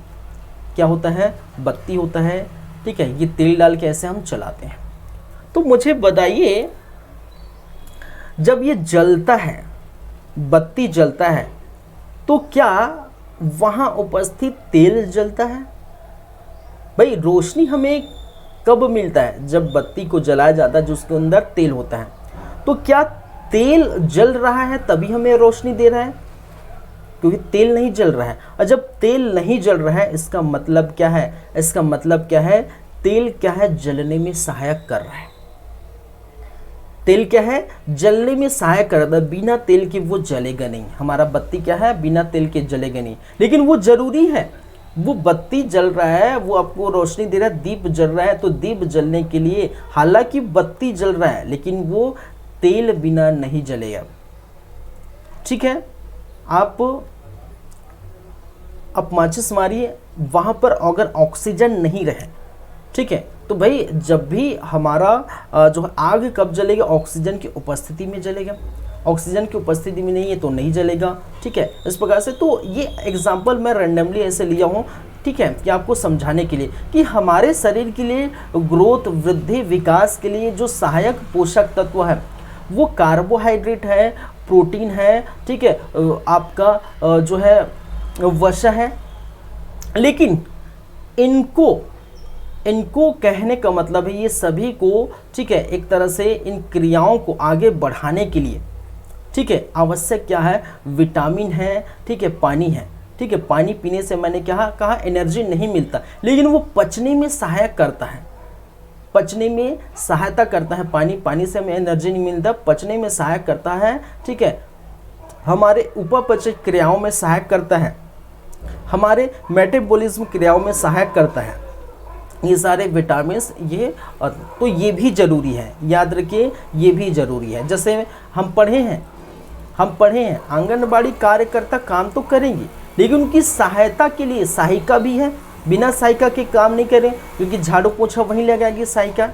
क्या होता है, बत्ती होता है, ठीक है। ये तेल डाल के ऐसे हम चलाते हैं। तो मुझे बताइए, जब ये जलता है, बत्ती जलता है, तो क्या वहाँ उपस्थित तेल जलता है भाई। रोशनी हमें कब मिलता है, जब बत्ती को जलाया जाता है, जो उसके अंदर तेल होता है। तो क्या तेल जल रहा है तभी हमें रोशनी दे रहा है, क्योंकि तेल नहीं जल रहा है। और जब तेल नहीं जल रहा है, इसका मतलब क्या है, इसका मतलब क्या है, तेल क्या है, जलने में सहायक कर रहा है। तेल क्या है, जलने में सहायक कर रहा है। बिना तेल के वो जलेगा नहीं। हमारा बत्ती क्या है, बिना तेल के जलेगा नहीं, लेकिन वो जरूरी है। वो बत्ती जल रहा है, वो आपको रोशनी दे रहा है, दीप जल रहा है। तो दीप जलने के लिए, हालांकि बत्ती जल रहा है, लेकिन वो तेल बिना नहीं जलेगा, ठीक है। आप माचिस मारिए, वहाँ पर अगर ऑक्सीजन नहीं रहे, ठीक है, तो भाई जब भी हमारा जो आग कब जलेगा, ऑक्सीजन की उपस्थिति में जलेगा। ऑक्सीजन की उपस्थिति में नहीं है तो नहीं जलेगा, ठीक है। इस प्रकार से, तो ये एग्जाम्पल मैं रैंडमली ऐसे लिया हूँ, ठीक है, कि आपको समझाने के लिए कि हमारे शरीर के लिए ग्रोथ, वृद्धि, विकास के लिए जो सहायक पोषक तत्व है वो कार्बोहाइड्रेट है, प्रोटीन है, ठीक है, आपका जो है वसा है। लेकिन इनको कहने का मतलब है, ये सभी को, ठीक है, एक तरह से इन क्रियाओं को आगे बढ़ाने के लिए, ठीक है, आवश्यक क्या है, विटामिन है, ठीक है, पानी है, ठीक है। पानी पीने से मैंने क्या कहा, एनर्जी नहीं मिलता, लेकिन वो पचने में सहायक करता है, पचने में सहायता करता है। पानी से हमें एनर्जी नहीं मिलता, पचने में सहायक करता है, ठीक है। हमारे उपापचय क्रियाओं में सहायक करता है, हमारे मेटाबॉलिज्म क्रियाओं में सहायक करता है। ये सारे विटामिन, ये तो ये भी ज़रूरी है, याद रखिए, ये भी ज़रूरी है। जैसे हम पढ़े हैं आंगनबाड़ी कार्यकर्ता काम तो करेंगे, लेकिन उनकी सहायता के लिए सहायिका भी है। बिना सहायिका के काम नहीं करें, क्योंकि झाड़ू पोछा वहीं लगाएगी सहायिका,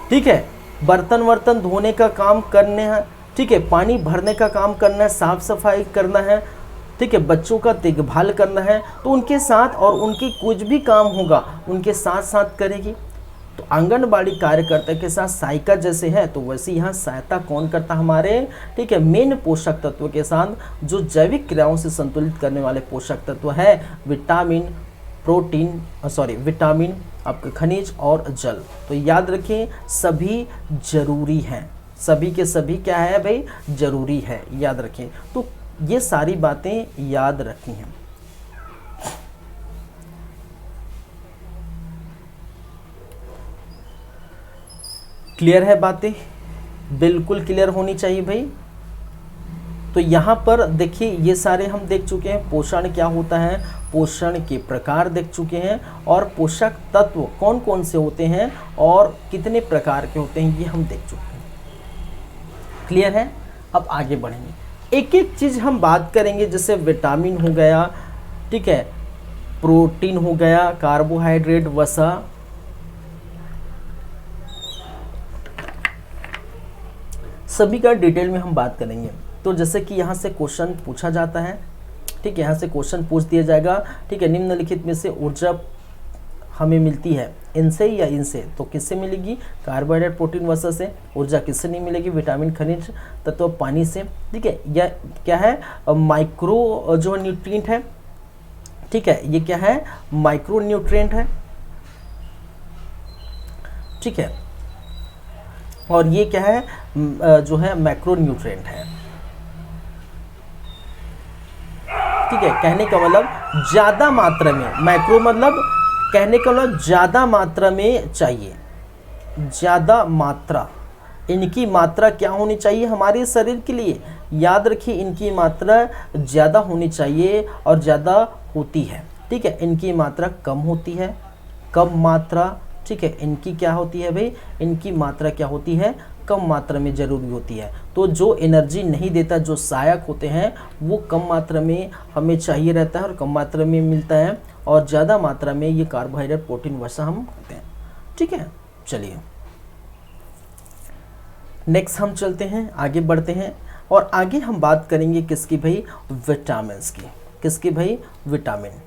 ठीक है। बर्तन वर्तन धोने का काम करने हैं, ठीक है, पानी भरने का काम करना है, साफ सफाई करना है, ठीक है, बच्चों का देखभाल करना है, तो उनके साथ, और उनकी कुछ भी काम होगा उनके साथ साथ करेगी। तो आंगनबाड़ी कार्यकर्ता के साथ सहायिका जैसे है, तो वैसे यहाँ सहायता कौन करता हमारे, ठीक है, मेन पोषक तत्व के साथ जो जैविक क्रियाओं से संतुलित करने वाले पोषक तत्व है, विटामिन, विटामिन, आपके खनिज और जल। तो याद रखें, सभी जरूरी हैं, सभी के सभी क्या है भाई, जरूरी है, याद रखें। तो ये सारी बातें याद रखनी हैं। क्लियर है बातें, बिल्कुल क्लियर होनी चाहिए भाई। तो यहाँ पर देखिए, ये सारे हम देख चुके हैं, पोषण क्या होता है, पोषण के प्रकार देख चुके हैं, और पोषक तत्व कौन कौन से होते हैं और कितने प्रकार के होते हैं, ये हम देख चुके हैं। क्लियर है। अब आगे बढ़ेंगे, एक एक चीज़ हम बात करेंगे। जैसे विटामिन हो गया, ठीक है, प्रोटीन हो गया, कार्बोहाइड्रेट, वसा, सभी का डिटेल में हम बात करेंगे। तो जैसे कि यहाँ से क्वेश्चन पूछा जाता है, ठीक है, यहाँ से क्वेश्चन पूछ दिया जाएगा, ठीक है, निम्नलिखित में से ऊर्जा हमें मिलती है, इनसे या इनसे, तो किससे मिलेगी? कार्बोहाइड्रेट, प्रोटीन, वसा से। ऊर्जा किससे नहीं मिलेगी? विटामिन, खनिज तत्व, पानी से। ठीक है, यह क्या है? माइक्रो जो न्यूट्रिएंट है। ठीक है, ये क्या है? माइक्रो न्यूट्रिएंट है। ठीक है, और ये क्या है? जो है मैक्रो न्यूट्रिएंट है। ठीक है, कहने का मतलब ज़्यादा मात्रा में, मैक्रो मतलब कहने का मतलब ज़्यादा मात्रा में चाहिए, ज़्यादा मात्रा। इनकी मात्रा क्या होनी चाहिए हमारे शरीर के लिए? याद रखिए, इनकी मात्रा ज़्यादा होनी चाहिए और ज़्यादा होती है। ठीक है, इनकी मात्रा कम होती है, कम मात्रा। ठीक है, इनकी क्या होती है भाई? इनकी मात्रा क्या होती है? कम मात्रा में ज़रूरी होती है। तो जो एनर्जी नहीं देता, जो सहायक होते हैं, वो कम मात्रा में हमें चाहिए रहता है और कम मात्रा में मिलता है, और ज़्यादा मात्रा में ये कार्बोहाइड्रेट, प्रोटीन, वसा हम खाते हैं। ठीक है, चलिए नेक्स्ट हम चलते हैं, आगे बढ़ते हैं, और आगे हम बात करेंगे किसकी भाई? विटामिन की। किसकी भाई? विटामिन।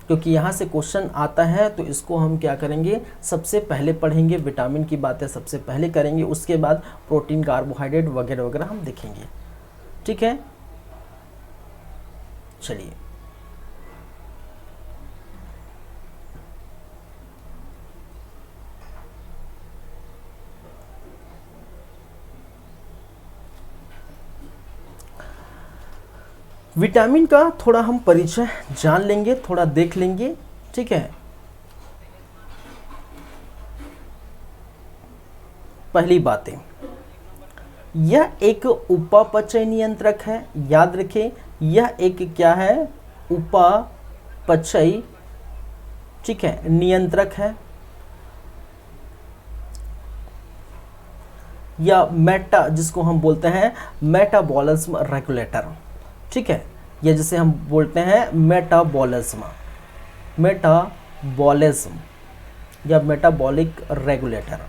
क्योंकि यहाँ से क्वेश्चन आता है तो इसको हम क्या करेंगे? सबसे पहले पढ़ेंगे, विटामिन की बातें सबसे पहले करेंगे, उसके बाद प्रोटीन, कार्बोहाइड्रेट वगैरह वगैरह हम देखेंगे। ठीक है, चलिए विटामिन का थोड़ा हम परिचय जान लेंगे, थोड़ा देख लेंगे। ठीक है, पहली बातें, यह एक उपापचय नियंत्रक है। याद रखें, यह एक क्या है? उपापचय, ठीक है, नियंत्रक है, या मेटा, जिसको हम बोलते हैं मेटाबॉलिज्म रेगुलेटर। ठीक है, या जिसे हम बोलते हैं मेटाबॉलिज्म, मेटाबॉलिज्म या मेटाबॉलिक रेगुलेटर।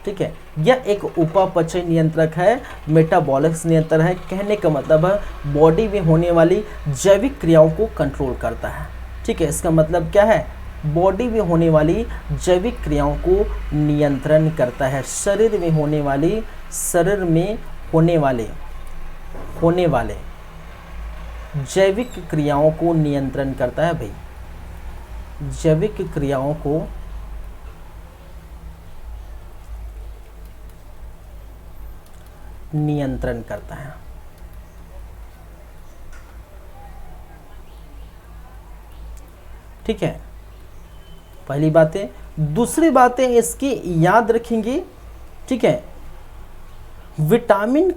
ठीक है, यह एक उपापचय नियंत्रक है, मेटाबॉलिक नियंत्रण है। कहने का मतलब है बॉडी में होने वाली जैविक क्रियाओं को कंट्रोल करता है। ठीक है, इसका मतलब क्या है? बॉडी में होने वाली जैविक क्रियाओं को नियंत्रण करता है। शरीर में होने वाले जैविक क्रियाओं को नियंत्रण करता है भाई, जैविक क्रियाओं को नियंत्रण करता है। ठीक है, पहली बातें। दूसरी बातें इसकी याद रखेंगे। ठीक है, विटामिन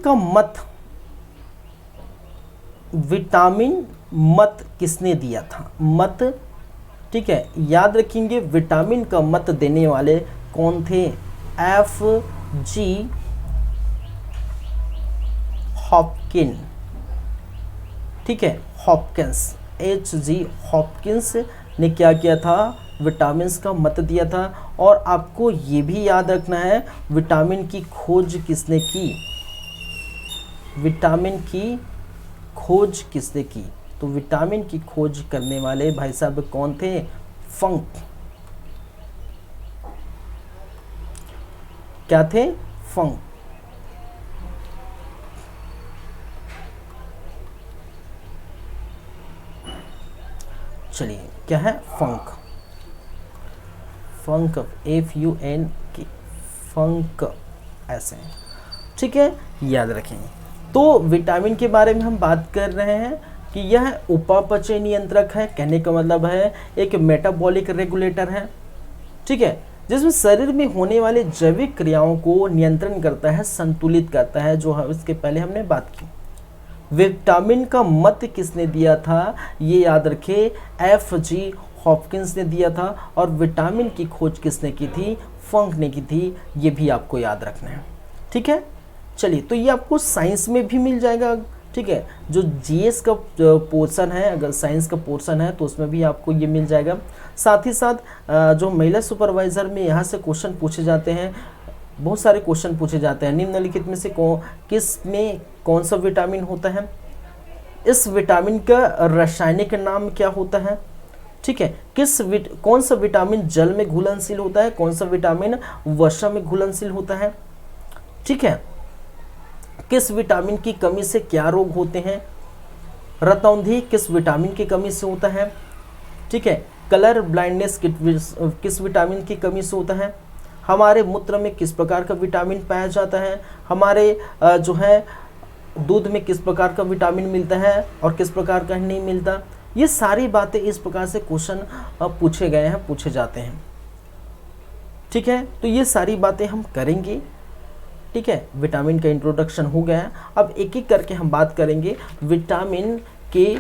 मत किसने दिया था? मत, ठीक है, याद रखेंगे, विटामिन का मत देने वाले कौन थे? F.G. हॉपकिन। ठीक है, हॉपकिंस, H.G. हॉपकिंस ने क्या किया था? विटामिन का मत दिया था। और आपको ये भी याद रखना है, विटामिन की खोज किसने की? विटामिन की खोज किसने की? तो विटामिन की खोज करने वाले भाई साहब कौन थे? फंक। क्या थे? फंक। चलिए, क्या है? फंक, FUNK, फंक ऐसे। ठीक है, याद रखें। तो विटामिन के बारे में हम बात कर रहे हैं कि यह उपापचय नियंत्रक है। कहने का मतलब है एक मेटाबॉलिक रेगुलेटर है। ठीक है, जिसमें शरीर में होने वाले जैविक क्रियाओं को नियंत्रण करता है, संतुलित करता है, जो इसके पहले हमने बात की। विटामिन का मत किसने दिया था? ये याद रखे, F.G. हॉपकिंस ने दिया था। और विटामिन की खोज किसने की थी? फंक ने की थी। ये भी आपको याद रखना है। ठीक है, चलिए, तो ये आपको साइंस में भी मिल जाएगा। ठीक है, जो GS का पोर्शन है, अगर साइंस का पोर्शन है तो उसमें भी आपको ये मिल जाएगा। साथ ही साथ जो महिला सुपरवाइज़र में यहाँ से क्वेश्चन पूछे जाते हैं, बहुत सारे क्वेश्चन पूछे जाते हैं। निम्नलिखित में से किस में कौन सा विटामिन होता है? इस विटामिन का रासायनिक नाम क्या होता है? ठीक है, कौन सा विटामिन जल में घुलनशील होता है, कौन सा विटामिन वसा में घुलनशील होता है, ठीक है, किस विटामिन की कमी से क्या रोग होते हैं, रतौंधी किस विटामिन की कमी से होता है, ठीक है, कलर ब्लाइंडनेस किस विटामिन की कमी से होता है, हमारे मूत्र में किस प्रकार का विटामिन पाया जाता है, हमारे जो है दूध में किस प्रकार का विटामिन मिलता है और किस प्रकार का नहीं मिलता। ये सारी बातें इस प्रकार से क्वेश्चन पूछे गए हैं, पूछे जाते हैं। ठीक है, तो ये सारी बातें हम करेंगे। ठीक है, विटामिन का इंट्रोडक्शन हो गया। अब एक एक करके हम बात करेंगे विटामिन के,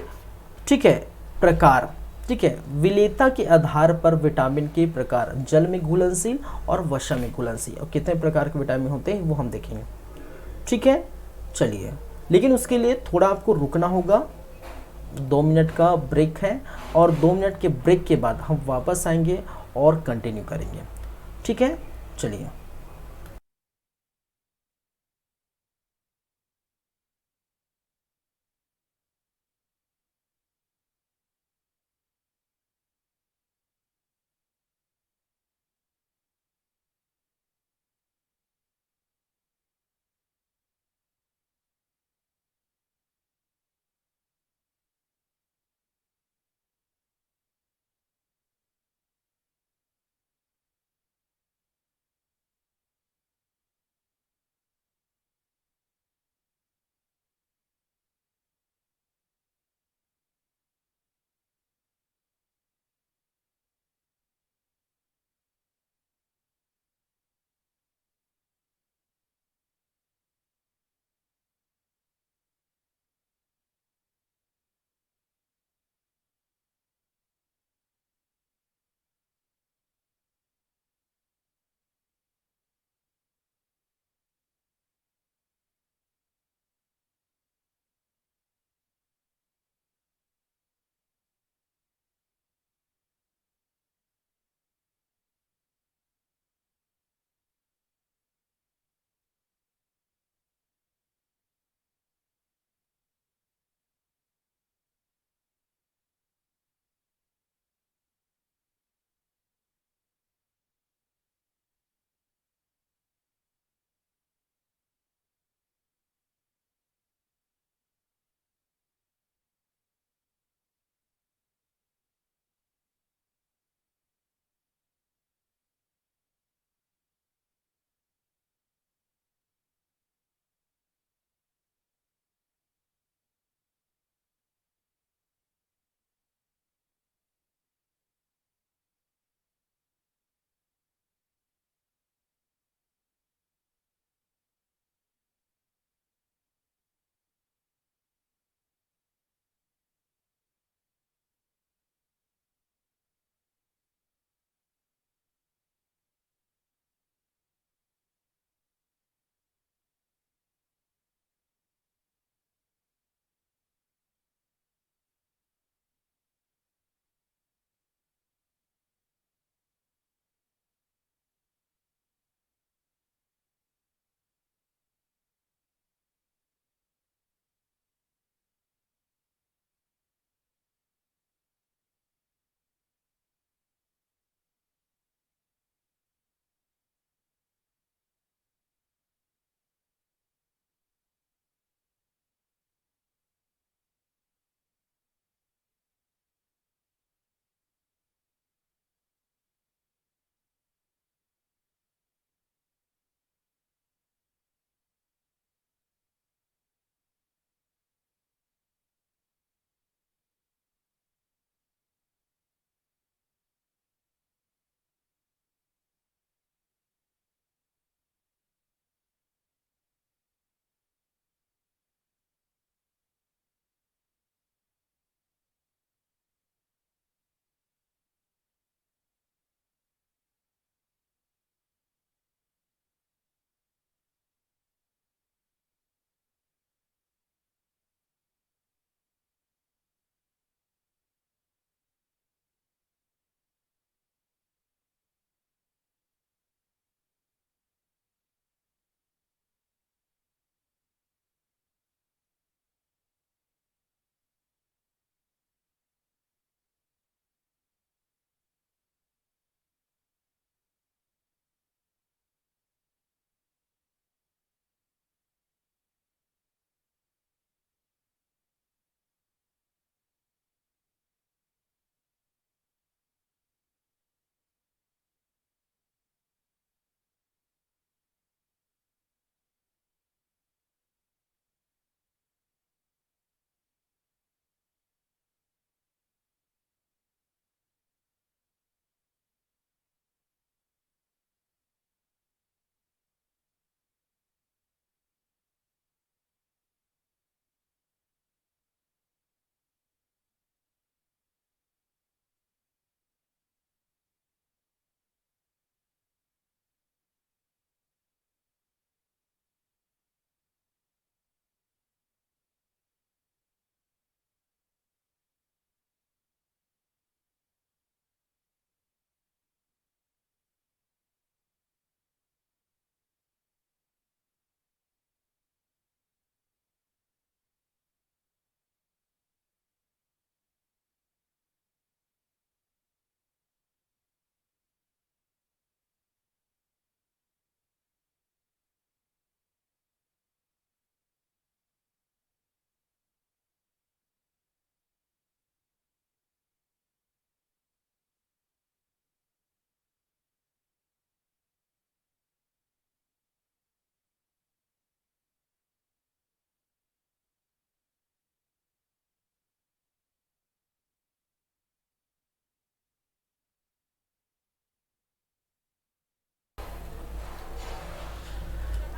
ठीक है, प्रकार। ठीक है, विलेयता के आधार पर विटामिन के प्रकार, जल में घुलनशील और वसा में घुलनशील, और कितने प्रकार के विटामिन होते हैं वो हम देखेंगे। ठीक है, चलिए, लेकिन उसके लिए थोड़ा आपको रुकना होगा, 2 मिनट का ब्रेक है, और 2 मिनट के ब्रेक के बाद हम वापस आएंगे और कंटिन्यू करेंगे। ठीक है, चलिए।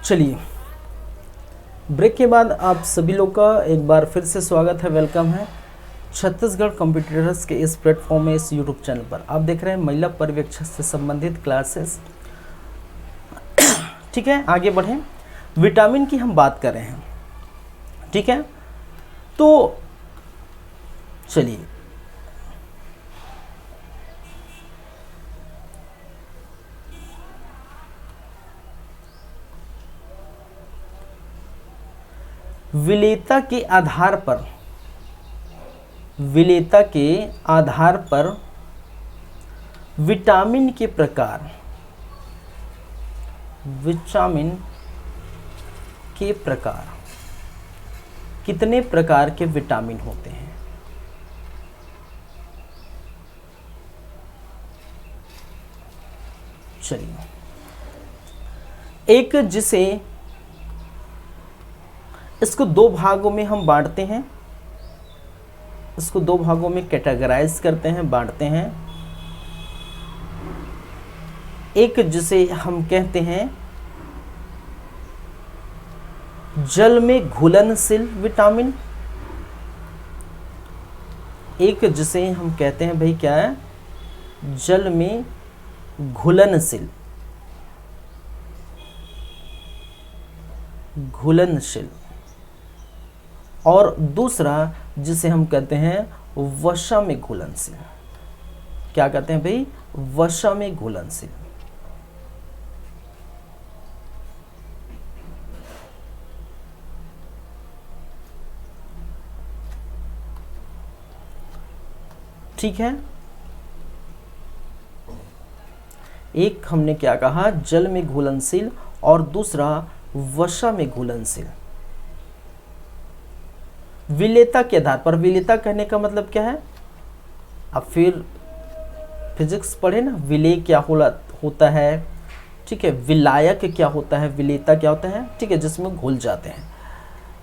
चलिए, ब्रेक के बाद आप सभी लोग का एक बार फिर से स्वागत है, वेलकम है छत्तीसगढ़ कंप्यूटर्स के इस प्लेटफॉर्म में, इस यूट्यूब चैनल पर। आप देख रहे हैं महिला पर्यवेक्षक से संबंधित क्लासेस। ठीक है, आगे बढ़ें। विटामिन की हम बात कर रहे हैं, ठीक है। तो चलिए, विलेयता के आधार पर, विलेयता के आधार पर विटामिन के प्रकार, विटामिन के प्रकार, कितने प्रकार के विटामिन होते हैं? चलिए, एक जिसे इसको दो भागों में हम बांटते हैं, इसको दो भागों में कैटेगराइज करते हैं, बांटते हैं। एक जिसे हम कहते हैं जल में घुलनशील विटामिन, एक जिसे हम कहते हैं भाई क्या है, जल में घुलनशील, घुलनशील, और दूसरा जिसे हम कहते हैं वसा में घुलनशील। क्या कहते हैं भाई? वसा में घुलनशील। ठीक है, एक हमने क्या कहा, जल में घुलनशील, और दूसरा वसा में घुलनशील। विलेयता के आधार पर, विलेयता कहने का मतलब क्या है, अब फिर फिजिक्स पढ़े ना, विलेय क्या होता है, ठीक है, विलायक क्या होता है, विलेयता क्या होता है, ठीक है, जिसमें घुल जाते हैं।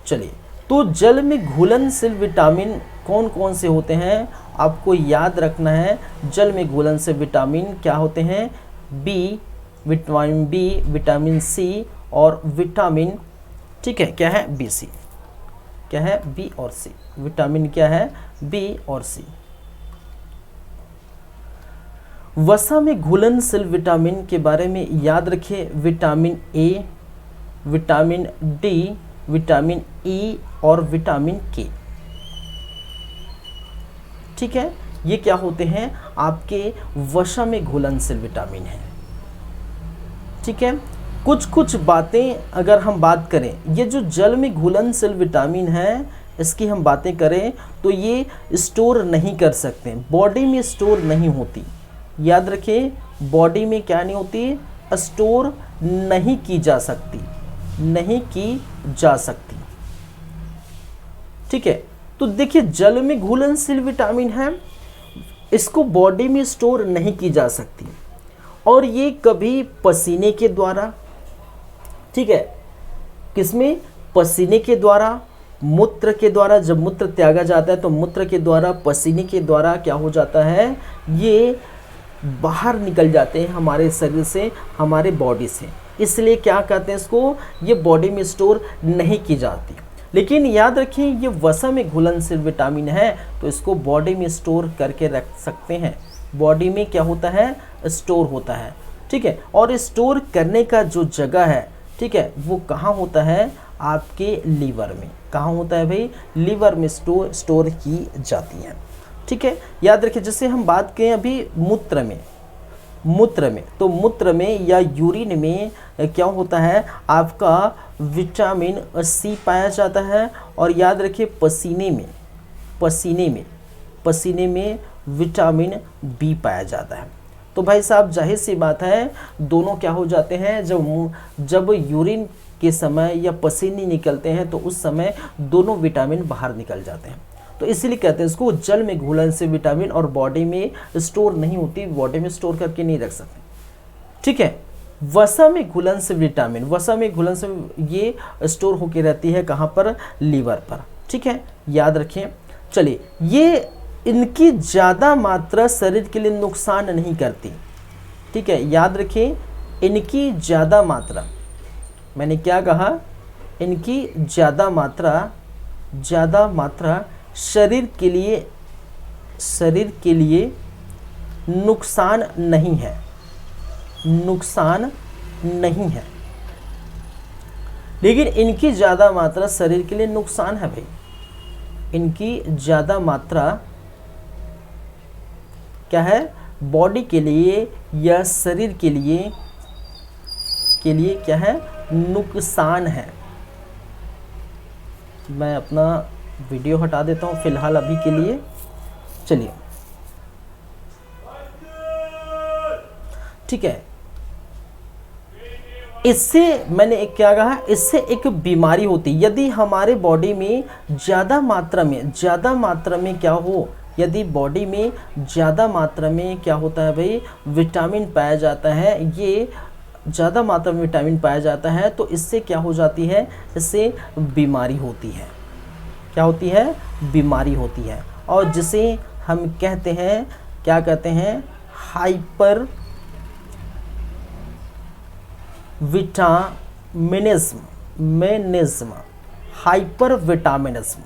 चलिए, तो जल में घुलनशील विटामिन कौन कौन से होते हैं, आपको याद रखना है। जल में घुलनशील विटामिन क्या होते हैं? B, vitamin B, vitamin C और विटामिन, ठीक है, क्या है, बी सी, क्या है, बी और सी। विटामिन क्या है? बी और सी। वसा में घुलनशील विटामिन के बारे में याद रखिए, vitamin A, vitamin D, vitamin E और विटामिन के। ठीक है, ये क्या होते हैं? आपके वसा में घुलनशील विटामिन है। ठीक है, कुछ कुछ बातें अगर हम बात करें, ये जो जल में घुलनशील विटामिन है, इसकी हम बातें करें तो ये स्टोर नहीं कर सकते, बॉडी में स्टोर नहीं होती। याद रखें, बॉडी में क्या नहीं होती? स्टोर नहीं की जा सकती, नहीं की जा सकती। ठीक है, तो देखिए, जल में घुलनशील विटामिन है, इसको बॉडी में स्टोर नहीं की जा सकती, और ये कभी पसीने के द्वारा, ठीक है, किसमें? पसीने के द्वारा, मूत्र के द्वारा, जब मूत्र त्यागा जाता है तो मूत्र के द्वारा, पसीने के द्वारा क्या हो जाता है, ये बाहर निकल जाते हैं हमारे शरीर से, हमारे बॉडी से। इसलिए क्या कहते हैं इसको, ये बॉडी में स्टोर नहीं की जाती। लेकिन याद रखें, ये वसा में घुलनशील विटामिन है, तो इसको बॉडी में स्टोर करके रख सकते हैं। बॉडी में क्या होता है? स्टोर होता है। ठीक है, और स्टोर करने का जो जगह है, ठीक है, वो कहाँ होता है? आपके लीवर में। कहाँ होता है भाई? लीवर में स्टोर की जाती है। ठीक है, याद रखिए, जैसे हम बात करें अभी मूत्र में, तो मूत्र में या यूरिन में क्या होता है? आपका विटामिन सी पाया जाता है, और याद रखिए पसीने में विटामिन बी पाया जाता है। तो भाई साहब, जाहिर सी बात है, दोनों क्या हो जाते हैं, जब यूरिन के समय या पसीने निकलते हैं तो उस समय दोनों विटामिन बाहर निकल जाते हैं। तो इसीलिए कहते हैं इसको जल में घुलनशील विटामिन, और बॉडी में स्टोर नहीं होती, बॉडी में स्टोर करके नहीं रख सकते। ठीक है, वसा में घुलनशील विटामिन, वसा में घुलनशील ये स्टोर होके रहती है कहाँ पर? लीवर पर। ठीक है, याद रखें। चलिए, ये इनकी ज़्यादा मात्रा शरीर के लिए नुकसान नहीं करती। ठीक है, याद रखें, इनकी ज़्यादा मात्रा मैंने क्या कहा, इनकी ज़्यादा मात्रा शरीर के लिए नुकसान नहीं है, लेकिन इनकी ज़्यादा मात्रा शरीर के लिए नुकसान है भाई। इनकी ज़्यादा मात्रा क्या है, बॉडी के लिए या शरीर के लिए क्या है, नुकसान है। मैं अपना वीडियो हटा देता हूँ फिलहाल अभी के लिए। चलिए ठीक है, इससे मैंने एक क्या कहा, इससे एक बीमारी होती है। यदि हमारे बॉडी में ज़्यादा मात्रा में क्या हो, यदि बॉडी में ज़्यादा मात्रा में क्या होता है भाई, विटामिन पाया जाता है, ये ज़्यादा मात्रा में विटामिन पाया जाता है, तो इससे क्या हो जाती है, इससे बीमारी होती है। क्या होती है, बीमारी होती है। और जिसे हम कहते हैं, क्या कहते हैं, हाइपर विटामिनिज्म, हाइपर विटामिनिज्म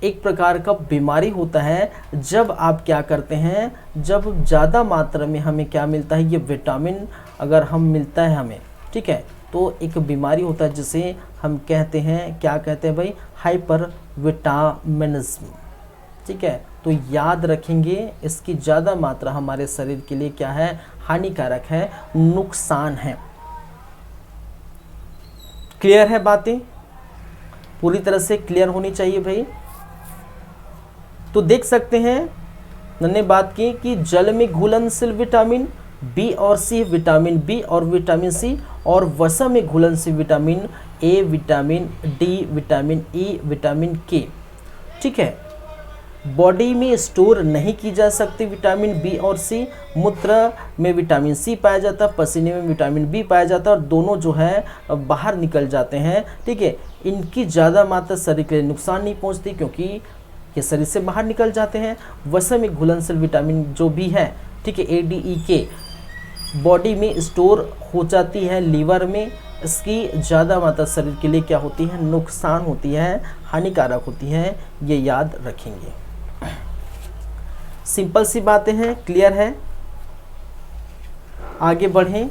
एक प्रकार का बीमारी होता है। जब आप क्या करते हैं, जब ज़्यादा मात्रा में हमें क्या मिलता है, ये विटामिन अगर हम मिलता है हमें, ठीक है, तो एक बीमारी होता है जिसे हम कहते हैं, क्या कहते हैं भाई, हाइपर विटामिनिज्म। ठीक है, तो याद रखेंगे, इसकी ज़्यादा मात्रा हमारे शरीर के लिए क्या है, हानिकारक है, नुकसान है। क्लियर है, बातें पूरी तरह से क्लियर होनी चाहिए भाई। तो देख सकते हैं मैंने बात की कि जल में घुलनशील विटामिन बी और सी, विटामिन बी और विटामिन सी, और वसा में घुलनशील vitamin A, vitamin D, vitamin E, vitamin के। ठीक है, बॉडी में स्टोर नहीं की जा सकती विटामिन बी और सी। मूत्र में विटामिन सी पाया जाता है, पसीने में विटामिन बी पाया जाता है, और दोनों जो है बाहर निकल जाते हैं। ठीक है, इनकी ज़्यादा मात्रा शरीर के लिए नुकसान नहीं पहुंचती क्योंकि ये शरीर से बाहर निकल जाते हैं। वसा में घुलनशील विटामिन जो भी है, ठीक है, ए, डी, ई, के, बॉडी में स्टोर हो जाती है लीवर में। इसकी ज़्यादा मात्रा शरीर के लिए क्या होती है, नुकसान होती है, हानिकारक होती है, ये याद रखेंगे। सिंपल सी बातें हैं, क्लियर है। आगे बढ़ें।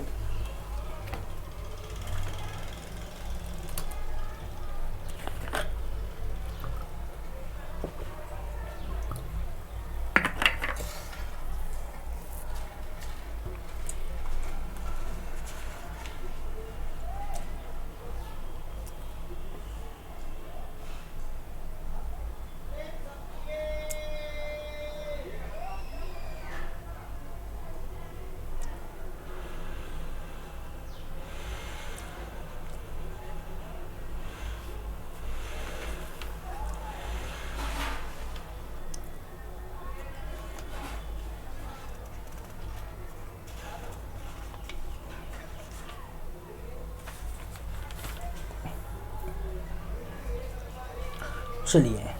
चलिए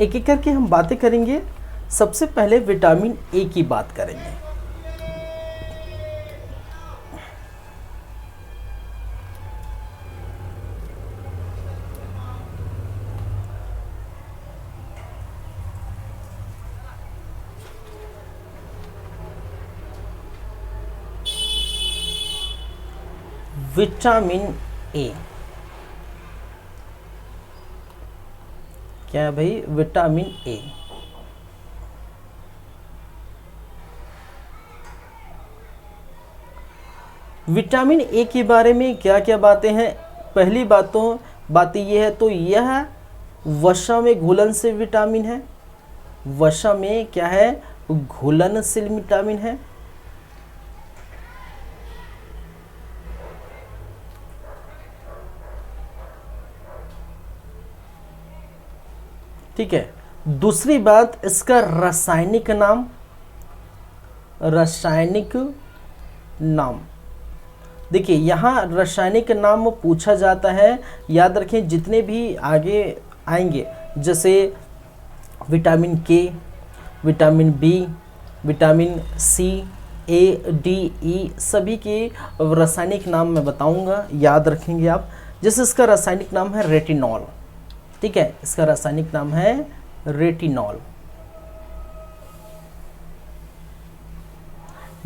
एक एक करके हम बातें करेंगे। सबसे पहले विटामिन ए की बात करेंगे। विटामिन ए क्या है भाई, विटामिन ए। विटामिन ए के बारे में क्या क्या बातें हैं। पहली बात ये है, तो यह वसा में घुलनशील विटामिन है। वसा में क्या है, घुलनशील विटामिन है। ठीक है, दूसरी बात, इसका रासायनिक नाम देखिए, यहाँ रासायनिक नाम पूछा जाता है। याद रखें, जितने भी आगे आएंगे, जैसे विटामिन के, विटामिन बी, विटामिन सी, ए, डी, ई सभी के रासायनिक नाम मैं बताऊंगा, याद रखेंगे आप। जैसे इसका रासायनिक नाम है रेटिनॉल, ठीक है, इसका रासायनिक नाम है रेटिनॉल,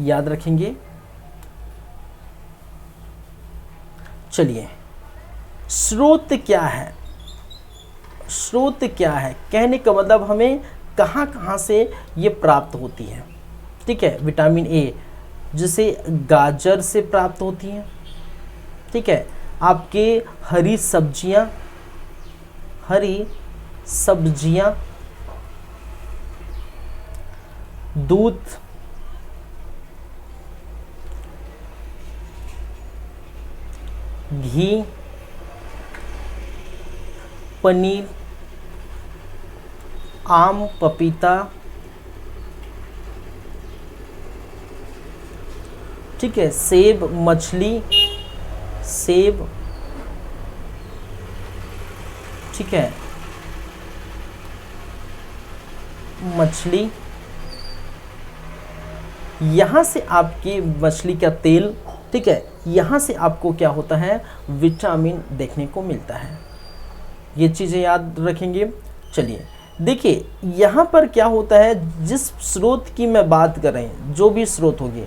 याद रखेंगे। चलिए, स्रोत क्या है? स्रोत क्या है कहने का मतलब हमें कहाँ कहाँ से ये प्राप्त होती है, ठीक है। विटामिन ए जिसे गाजर से प्राप्त होती है, ठीक है। आपके हरी सब्जियां, दूध, घी, पनीर, आम, पपीता, ठीक है, सेब, मछली, सेब, ठीक है, मछली, यहाँ से आपकी मछली का तेल, ठीक है, यहाँ से आपको क्या होता है, विटामिन देखने को मिलता है। ये चीज़ें याद रखेंगे। चलिए देखिए, यहाँ पर क्या होता है, जिस स्रोत की मैं बात कर रहे हैं, जो भी स्रोत होगी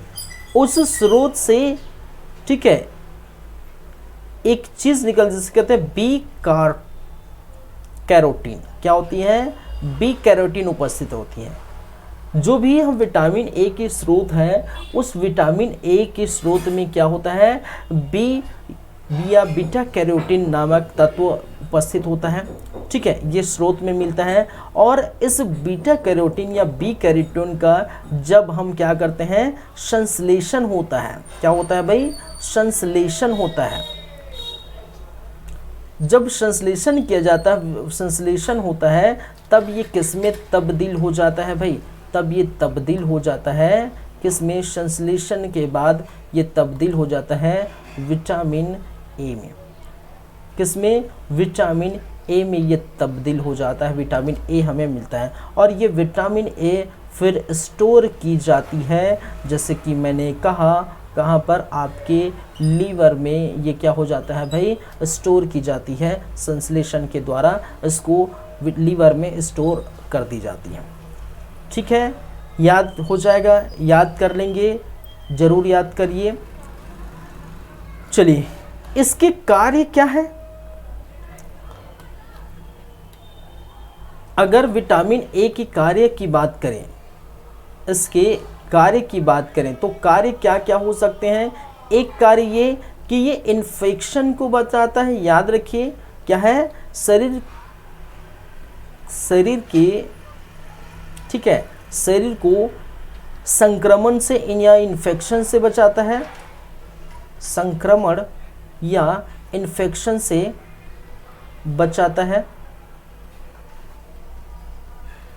उस स्रोत से, ठीक है, एक चीज़ निकल जिसे कहते हैं बी कैरोटीन। क्या होती है? बी कैरोटीन उपस्थित होती है। जो भी हम विटामिन ए के स्रोत है, उस विटामिन ए के स्रोत में क्या होता है, बी या बीटा कैरोटीन नामक तत्व उपस्थित होता है, ठीक है, ये स्रोत में मिलता है। और इस बीटा कैरोटीन या बी कैरोटीन का जब हम क्या करते हैं, संश्लेषण होता है। क्या होता है भाई? संश्लेषण होता है। जब संश्लेषण किया जाता है, संश्लेषण होता है, तब ये किसमें तब्दील हो जाता है भाई? तब ये तब्दील हो जाता है किसमें? संश्लेषण के बाद ये तब्दील हो जाता है विटामिन ए में। किसमें? विटामिन ए में ये तब्दील हो जाता है, विटामिन ए हमें मिलता है। और ये विटामिन ए फिर स्टोर की जाती है, जैसे कि मैंने कहा, कहाँ पर? आपके लीवर में ये क्या हो जाता है भाई? स्टोर की जाती है, संश्लेषण के द्वारा इसको लीवर में स्टोर कर दी जाती है, ठीक है। याद हो जाएगा, याद कर लेंगे, ज़रूर याद करिए। चलिए, इसके कार्य क्या है? अगर विटामिन ए की कार्य की बात करें, इसके कार्य की बात करें, तो कार्य क्या क्या हो सकते हैं? एक कार्य ये कि ये इन्फेक्शन को बचाता है। याद रखिए, क्या है? शरीर के, ठीक है, शरीर को संक्रमण से या इन्फेक्शन से बचाता है। संक्रमण या इन्फेक्शन से बचाता है,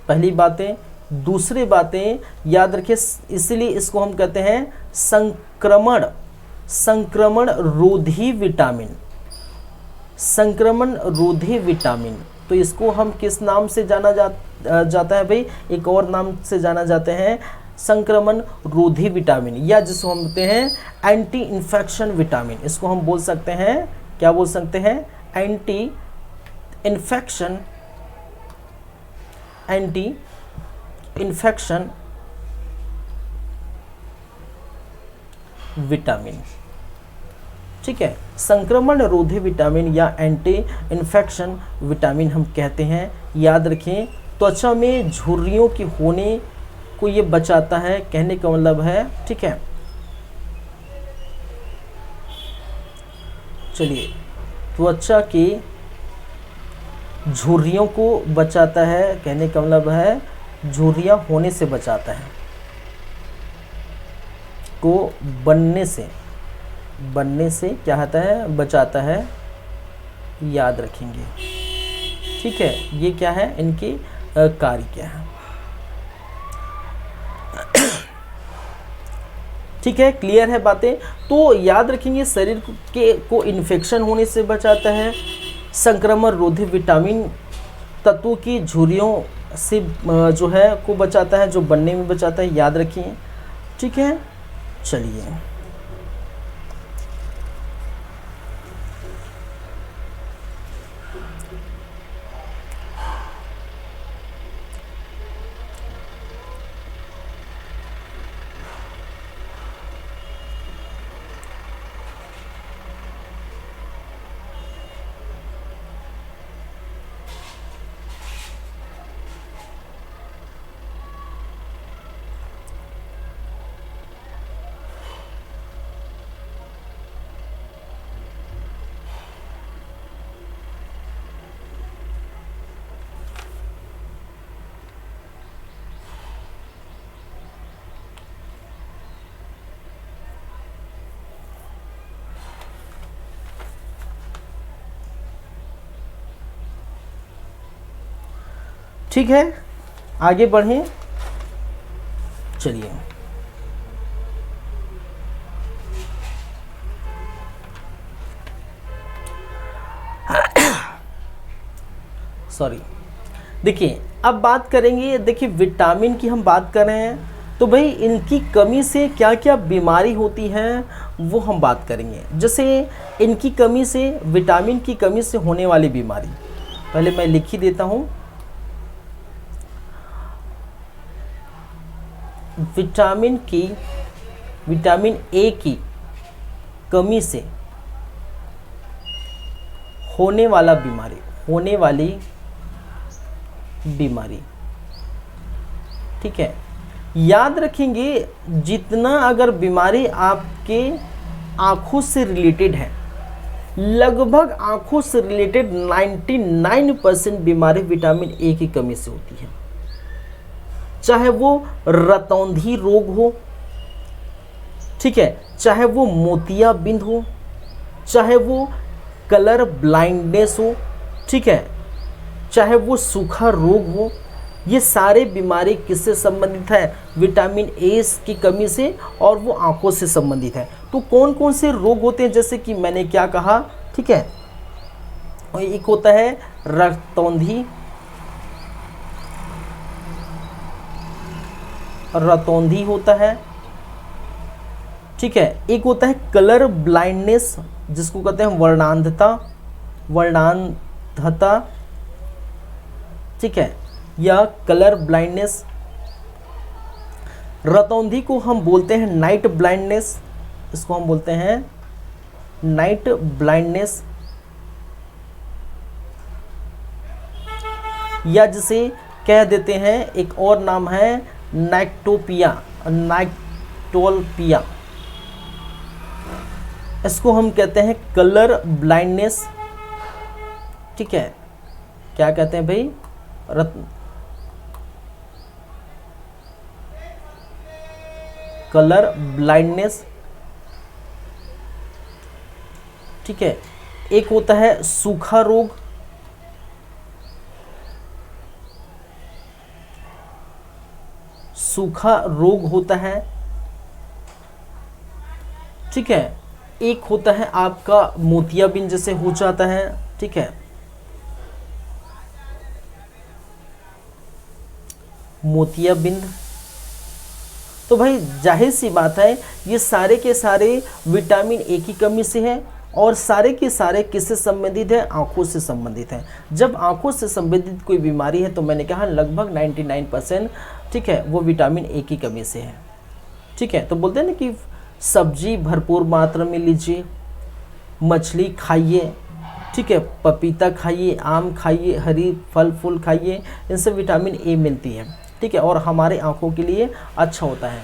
पहली बातें। दूसरी बातें याद रखिए, इसलिए इसको हम कहते हैं संक्रमण रोधी विटामिन। संक्रमण रोधी विटामिन, तो इसको हम किस नाम से जाना जाता है भाई? एक और नाम से जाना जाते हैं, संक्रमण रोधी विटामिन, या जिसको हम कहते हैं एंटी इन्फेक्शन विटामिन। इसको हम बोल सकते हैं, क्या बोल सकते हैं? एंटी इन्फेक्शन विटामिन, ठीक है। संक्रमण रोधी विटामिन या एंटी इन्फेक्शन विटामिन हम कहते हैं। याद रखें, त्वचा में झुर्रियों की होने को ये बचाता है, कहने का मतलब है, ठीक है। चलिए, त्वचा की झुर्रियों को बचाता है, कहने का मतलब है झुर्रियां होने से बचाता है, को बनने से क्या होता है? बचाता है। याद रखेंगे, ठीक है। ये क्या है? इनके कार्य क्या है, ठीक है। क्लियर है बातें? तो याद रखेंगे, शरीर को इन्फेक्शन होने से बचाता है, संक्रमण रोधी विटामिन तत्वों की झुर्रियों से जो है को बचाता है, जो बनने में बचाता है। याद रखिए, ठीक है। चलिए ठीक है, आगे बढ़ें। चलिए सॉरी, देखिए अब बात करेंगे। देखिए विटामिन की हम बात कर रहे हैं, तो भाई इनकी कमी से क्या क्या बीमारी होती है वो हम बात करेंगे। जैसे इनकी कमी से, विटामिन की कमी से होने वाली बीमारी, पहले मैं लिख ही देता हूँ। विटामिन ए की कमी से होने वाली बीमारी, ठीक है। याद रखेंगे, जितना अगर बीमारी आपके आँखों से रिलेटेड है, लगभग आँखों से रिलेटेड 99% बीमारी विटामिन ए की कमी से होती है। चाहे वो रतौंधी रोग हो, ठीक है, चाहे वो मोतियाबिंद हो, चाहे वो कलर ब्लाइंडनेस हो, ठीक है, चाहे वो सूखा रोग हो, ये सारे बीमारी किससे संबंधित है? विटामिन ए की कमी से, और वो आंखों से संबंधित है। तो कौन कौन से रोग होते हैं, जैसे कि मैंने क्या कहा, ठीक है। एक होता है रतौंधी होता है, ठीक है। एक होता है कलर ब्लाइंडनेस, जिसको कहते हैं वर्णांधता, ठीक है, या कलर ब्लाइंडनेस। रतौंधी को हम बोलते हैं नाइट ब्लाइंडनेस, इसको हम बोलते हैं नाइट ब्लाइंडनेस, या जिसे कह देते हैं एक और नाम है नाइक्टोपिया, इसको हम कहते हैं कलर ब्लाइंडनेस, ठीक है। क्या कहते हैं भाई? कलर ब्लाइंडनेस, ठीक है। एक होता है सूखा रोग, होता है, ठीक है। एक होता है आपका मोतियाबिंद जैसे हो जाता है, ठीक है, मोतियाबिंद। तो भाई जाहिर सी बात है, ये सारे के सारे विटामिन ए की कमी से है, और सारे के सारे किससे संबंधित है? आँखों से संबंधित है। जब आँखों से संबंधित कोई बीमारी है, तो मैंने कहा लगभग 99%, ठीक है, वो विटामिन ए की कमी से है, ठीक है। तो बोलते हैं ना कि सब्जी भरपूर मात्रा में लीजिए, मछली खाइए, ठीक है, पपीता खाइए, आम खाइए, हरी फल फूल खाइए, इनसे विटामिन ए मिलती है, ठीक है, और हमारे आँखों के लिए अच्छा होता है।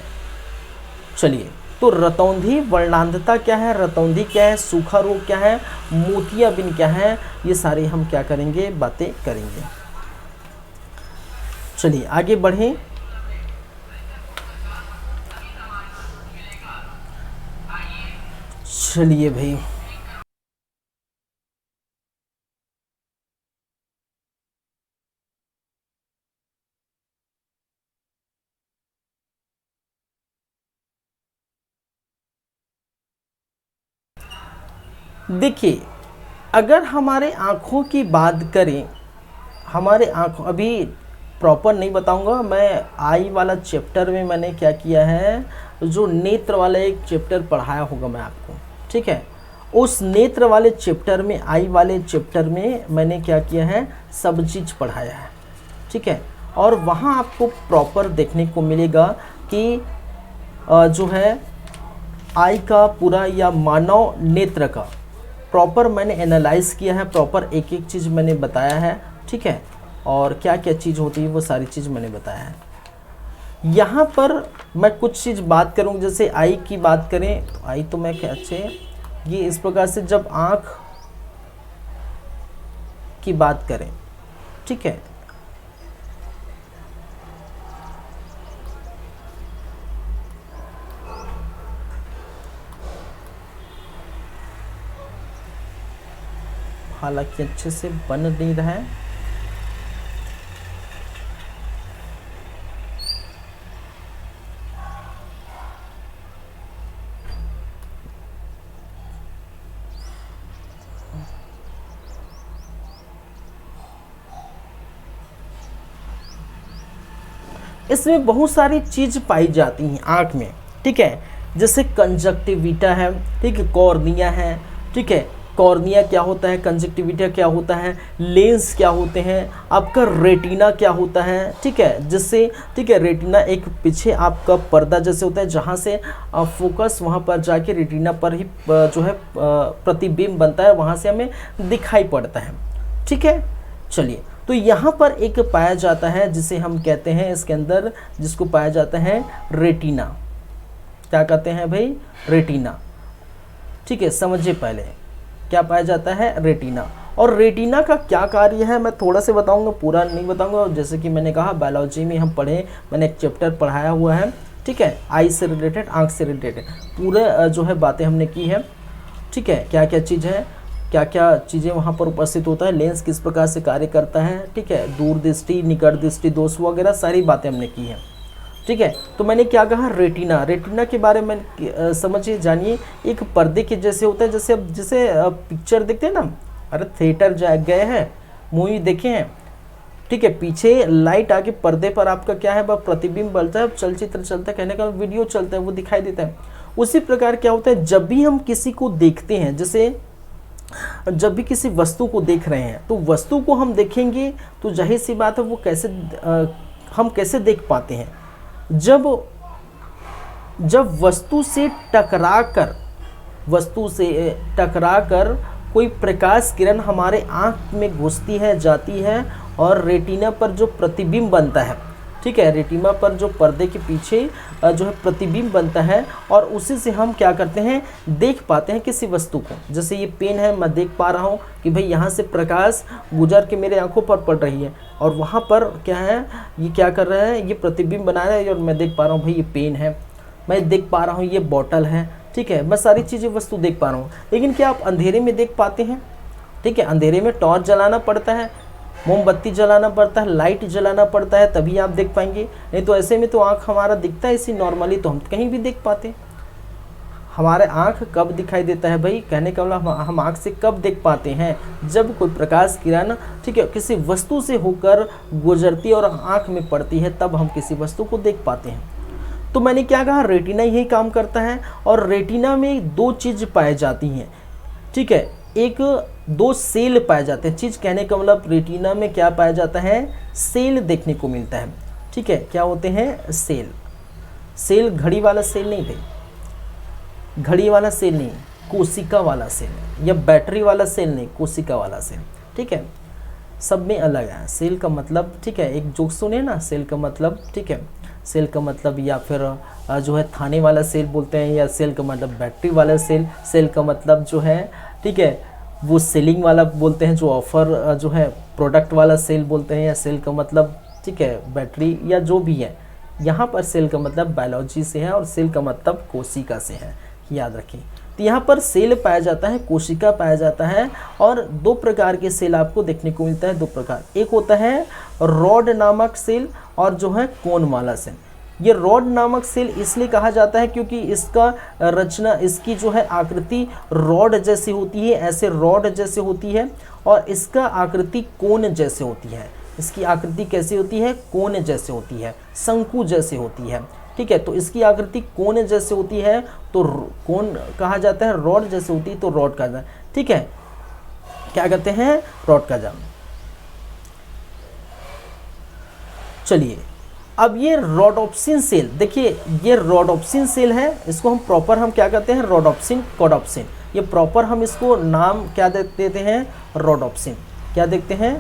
चलिए, तो रतौंधी वर्णांधता क्या है, रतौंधी क्या है, सूखा रोग क्या है, मोतियाबिंद क्या है, ये सारे हम क्या करेंगे? बातें करेंगे। चलिए आगे बढ़ें। चलिए भाई, देखिए अगर हमारे आँखों की बात करें, हमारे आँखों, अभी प्रॉपर नहीं बताऊंगा मैं, आई वाला चैप्टर में मैंने क्या किया है, जो नेत्र वाला एक चैप्टर पढ़ाया होगा मैं आपको, ठीक है, उस नेत्र वाले चैप्टर में, आई वाले चैप्टर में मैंने क्या किया है, सब चीज़ पढ़ाया है, ठीक है। और वहाँ आपको प्रॉपर देखने को मिलेगा कि जो है आई का पूरा या मानव नेत्र का प्रॉपर मैंने एनालाइज किया है, प्रॉपर एक एक चीज़ मैंने बताया है, ठीक है। और क्या क्या चीज़ होती है वो सारी चीज़ मैंने बताया है। यहाँ पर मैं कुछ चीज़ बात करूँ, जैसे आई की बात करें तो आई तो मैं क्या अच्छे ये इस प्रकार से, जब आँख की बात करें, ठीक है, हालांकि अच्छे से बन नहीं रहा है, इसमें बहुत सारी चीज़ पाई जाती हैं आँख में, ठीक है, जैसे कंजक्टिविटा है, ठीक है, कॉर्निया है, ठीक है, कॉर्निया क्या होता है, कंजक्टिविटा क्या होता है, लेंस क्या होते हैं, आपका रेटिना क्या होता है, ठीक है, जिससे, ठीक है, रेटिना एक पीछे आपका पर्दा जैसे होता है, जहाँ से फोकस वहाँ पर जाके रेटिना पर ही जो है प्रतिबिंब बनता है, वहाँ से हमें दिखाई पड़ता है, ठीक है। चलिए, तो यहाँ पर एक पाया जाता है जिसे हम कहते हैं, इसके अंदर जिसको पाया जाता है रेटिना, क्या कहते हैं भाई, रेटिना, ठीक है। समझिए पहले क्या पाया जाता है, रेटिना। और रेटिना का क्या कार्य है मैं थोड़ा से बताऊंगा, पूरा नहीं बताऊंगा। जैसे कि मैंने कहा बायोलॉजी में हम पढ़े, मैंने एक चैप्टर पढ़ाया हुआ है, ठीक है, आई से रिलेटेड, आँख से रिलेटेड पूरे जो है बातें हमने की है, ठीक है। क्या क्या चीज़ है, क्या क्या चीज़ें वहाँ पर उपस्थित होता है, लेंस किस प्रकार से कार्य करता है, ठीक है, दूर दृष्टि, निकट दृष्टि दोष वगैरह सारी बातें हमने की हैं, ठीक है। तो मैंने क्या कहा, रेटिना, रेटिना के बारे में समझिए, जानिए। एक पर्दे के जैसे होता है, जैसे अब जैसे पिक्चर देखते हैं ना, अरे थिएटर गए हैं, मूवी देखे हैं, ठीक है, पीछे लाइट आके पर्दे पर आपका क्या है, वह प्रतिबिंब बनता है, चलचित्र चलता है, कहने का वीडियो चलता है, वो दिखाई देता है। उसी प्रकार क्या होता है, जब भी हम किसी को देखते हैं, जैसे जब भी किसी वस्तु को देख रहे हैं, तो वस्तु को हम देखेंगे तो जाहिर सी बात है वो कैसे हम कैसे देख पाते हैं, जब वस्तु से टकराकर कोई प्रकाश किरण हमारे आँख में घुसती है, जाती है, और रेटिना पर जो प्रतिबिंब बनता है, ठीक है, रेटिना पर जो पर्दे के पीछे जो है प्रतिबिंब बनता है, और उसी से हम क्या करते हैं, देख पाते हैं किसी वस्तु को। जैसे ये पेन है, मैं देख पा रहा हूँ कि भाई यहाँ से प्रकाश गुजर के मेरे आंखों पर पड़ रही है, और वहाँ पर क्या है, ये क्या कर रहा है, ये प्रतिबिंब बना रहा है, और मैं देख पा रहा हूँ भाई ये पेन है, मैं देख पा रहा हूँ ये बॉटल है, ठीक है, मैं सारी चीज़ें वस्तु देख पा रहा हूँ। लेकिन क्या आप अंधेरे में देख पाते हैं, ठीक है, अंधेरे में टॉर्च जलाना पड़ता है, मोमबत्ती जलाना पड़ता है, लाइट जलाना पड़ता है, तभी आप देख पाएंगे, नहीं तो ऐसे में तो आँख हमारा दिखता है इसी नॉर्मली, तो हम कहीं भी देख पाते। हमारे आँख कब दिखाई देता है भाई, कहने का मतलब हम आँख से कब देख पाते हैं, जब कोई प्रकाश किरण, ठीक है, किसी वस्तु से होकर गुजरती है और आँख में पड़ती है, तब हम किसी वस्तु को देख पाते हैं। तो मैंने क्या कहा, रेटिना यही काम करता है। और रेटिना में दो चीज़ पाई जाती हैं, ठीक है, एक दो सेल पाए जाते हैं। चीज़ कहने का मतलब रेटिना में क्या पाया जाता है, सेल देखने को मिलता है, ठीक है। क्या होते हैं, सेल घड़ी वाला सेल नहीं भाई, घड़ी वाला सेल नहीं, कोशिका वाला सेल, या बैटरी वाला सेल नहीं, कोशिका वाला सेल, ठीक है, सब में अलग है। सेल का मतलब, ठीक है, एक जोक सुने ना, सेल का मतलब, ठीक है, सेल का मतलब या फिर जो है थाने वाला सेल बोलते हैं, या सेल का मतलब बैटरी वाला सेल, सेल का मतलब जो है, ठीक है, वो सेलिंग वाला बोलते हैं, जो ऑफ़र जो है प्रोडक्ट वाला सेल बोलते हैं, या सेल का मतलब, ठीक है, बैटरी या जो भी है। यहाँ पर सेल का मतलब बायोलॉजी से है, और सेल का मतलब कोशिका से है, याद रखें। तो यहाँ पर सेल पाया जाता है, कोशिका पाया जाता है, और दो प्रकार के सेल आपको देखने को मिलता है, दो प्रकार। एक होता है रॉड नामक सेल, और जो है कोन वाला सेल। ये रॉड नामक सेल इसलिए कहा जाता है क्योंकि इसका रचना, इसकी जो है आकृति रॉड जैसी होती है, ऐसे रॉड जैसे होती है, और इसका आकृति कोन जैसे होती है। इसकी आकृति कैसी होती है, कोन जैसे होती है, शंकु जैसे होती है। ठीक है। तो इसकी आकृति कोन जैसे होती है तो कोन कहा जाता है, रॉड जैसे होती है तो रॉड कहा जाता है, ठीक है, क्या कहते हैं, रॉड कहा जाता है। चलिए अब ये रोडोप्सिन सेल, देखिए ये रोडोप्सिन सेल है, इसको हम प्रॉपर हम क्या कहते हैं, रोडोप्सिन कोडोप्सिन, ये प्रॉपर हम इसको नाम क्या देते हैं, रोडोप्सिन, क्या देखते हैं,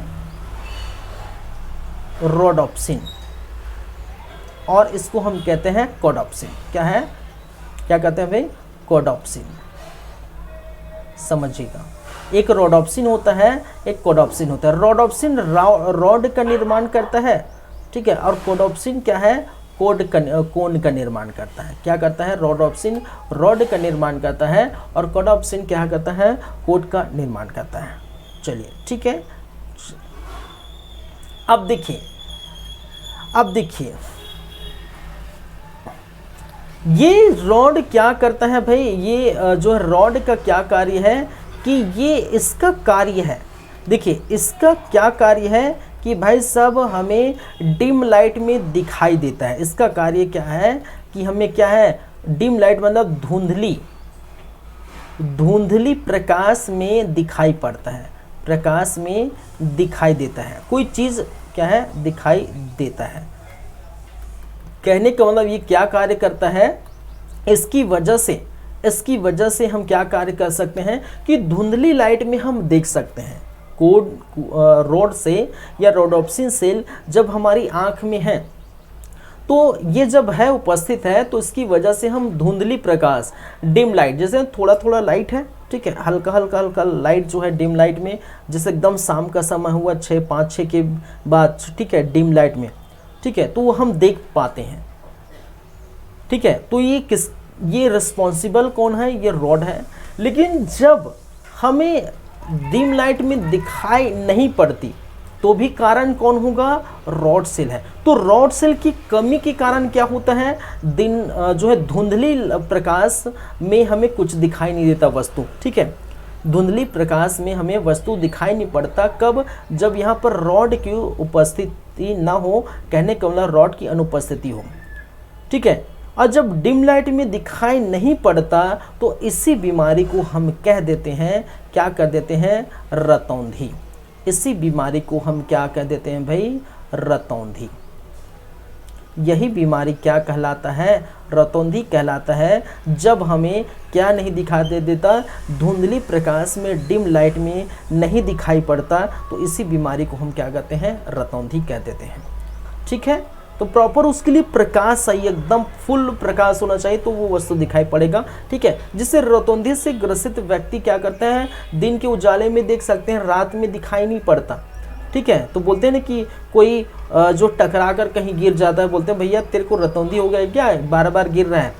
रोडोप्सिन, और इसको हम कहते हैं कोडोप्सिन, क्या है, क्या कहते हैं भाई, कोडोप्सिन, समझिएगा। एक रोडोप्सिन होता है, एक कोडोप्सिन होता है। रोडोप्सिन रॉड का निर्माण करता है, ठीक है, और कोडोप्सिन क्या है, कोन का निर्माण करता है। क्या करता है, रोडोप्सिन रॉड का निर्माण करता है और कोडोप्सिन क्या करता है, कोड का निर्माण करता है। चलिए ठीक है, अब देखिए ये रॉड क्या करता है भाई, ये जो रॉड का क्या कार्य है कि ये इसका कार्य है, देखिए इसका क्या कार्य है कि भाई सब हमें डिम लाइट में दिखाई देता है। इसका कार्य क्या है कि हमें क्या है, डिम लाइट मतलब धुंधली प्रकाश में दिखाई पड़ता है, प्रकाश में दिखाई देता है, कोई चीज़ क्या है, दिखाई देता है। कहने का मतलब ये क्या कार्य करता है, इसकी वजह से हम क्या कार्य कर सकते हैं कि धुंधली लाइट में हम देख सकते हैं। रॉड से या रोडोप्सिन सेल जब हमारी आंख में है तो ये जब है उपस्थित है तो इसकी वजह से हम धुंधली प्रकाश, डिम लाइट, जैसे थोड़ा लाइट है, ठीक है, हल्का लाइट जो है डिम लाइट में, जैसे एकदम शाम का समय हुआ 5-6 के बाद, ठीक है, डिम लाइट में, ठीक है, तो वो हम देख पाते हैं, ठीक है। तो ये रिस्पॉन्सिबल कौन है, ये रॉड है। लेकिन जब हमें डिम लाइट में दिखाई नहीं पड़ती तो भी कारण कौन होगा, रॉड सेल है। तो रॉड सेल की कमी के कारण क्या होता है, दिन जो है धुंधली प्रकाश में हमें कुछ दिखाई नहीं देता वस्तु, ठीक है, धुंधली प्रकाश में हमें वस्तु दिखाई नहीं पड़ता। कब, जब यहाँ पर रॉड की उपस्थिति ना हो, कहने का मतलब रॉड की अनुपस्थिति हो, ठीक है। और जब डिम लाइट में दिखाई नहीं पड़ता तो इसी बीमारी को हम कह देते हैं, क्या कर देते हैं, रतौंधी। इसी बीमारी को हम क्या कह देते हैं भाई, रतौंधी। यही बीमारी क्या कहलाता है, रतौंधी कहलाता है। जब हमें क्या नहीं दिखाई देता, धुंधली प्रकाश में, डिम लाइट में नहीं दिखाई पड़ता, तो इसी बीमारी को हम क्या कहते हैं, रतौंधी कह देते हैं, ठीक है। तो प्रॉपर उसके लिए प्रकाश चाहिए, एकदम फुल प्रकाश होना चाहिए तो वो वस्तु दिखाई पड़ेगा, ठीक है। जिससे रतौंधी से ग्रसित व्यक्ति क्या करते हैं, दिन के उजाले में देख सकते हैं, रात में दिखाई नहीं पड़ता, ठीक है। तो बोलते हैं ना कि कोई जो टकरा कर कहीं गिर जाता है, बोलते हैं भैया तेरे को रतौंधी हो गया क्या, बार बार गिर रहा है,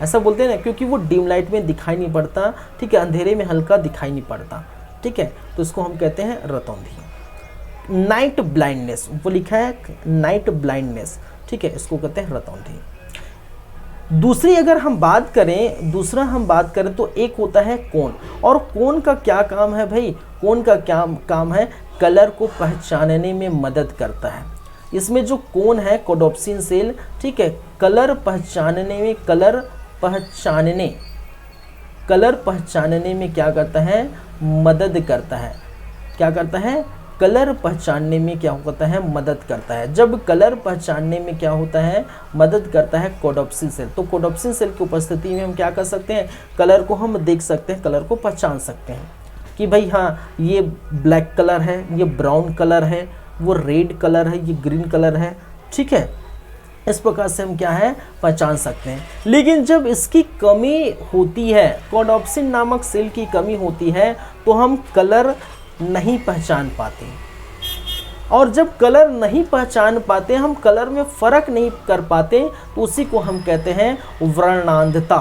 ऐसा बोलते हैं ना, क्योंकि वो डिम लाइट में दिखाई नहीं पड़ता, ठीक है, अंधेरे में हल्का दिखाई नहीं पड़ता, ठीक है। तो इसको हम कहते हैं रतौंधी। नाइट ब्लाइंडनेस, वो लिखा है नाइट ब्लाइंडनेस, ठीक है, इसको कहते हैं रतौंधी। दूसरा हम बात करें तो एक होता है कोन, और कोन का क्या काम है भाई, कोन का क्या काम है, कलर को पहचानने में मदद करता है। इसमें जो कोन है, कोडोप्सिन सेल, ठीक है, कलर पहचानने में क्या करता है, मदद करता है, क्या करता है, कलर पहचानने में क्या होता है, मदद करता है। जब कलर पहचानने में क्या होता है, मदद करता है कोडोप्सिन सेल, तो कोडोप्सिन सेल की उपस्थिति में हम क्या कर सकते हैं, कलर को हम देख सकते हैं, कलर को पहचान सकते हैं कि भाई हाँ ये ब्लैक कलर है, ये ब्राउन कलर है, वो रेड कलर है, ये ग्रीन कलर है, ठीक है। इस प्रकार से हम क्या है, पहचान सकते हैं। लेकिन जब इसकी कमी होती है, कोडोप्सिन नामक सेल की कमी होती है, तो हम कलर नहीं पहचान पाते, और जब कलर नहीं पहचान पाते, हम कलर में फर्क नहीं कर पाते, तो उसी को हम कहते हैं वर्णांधता।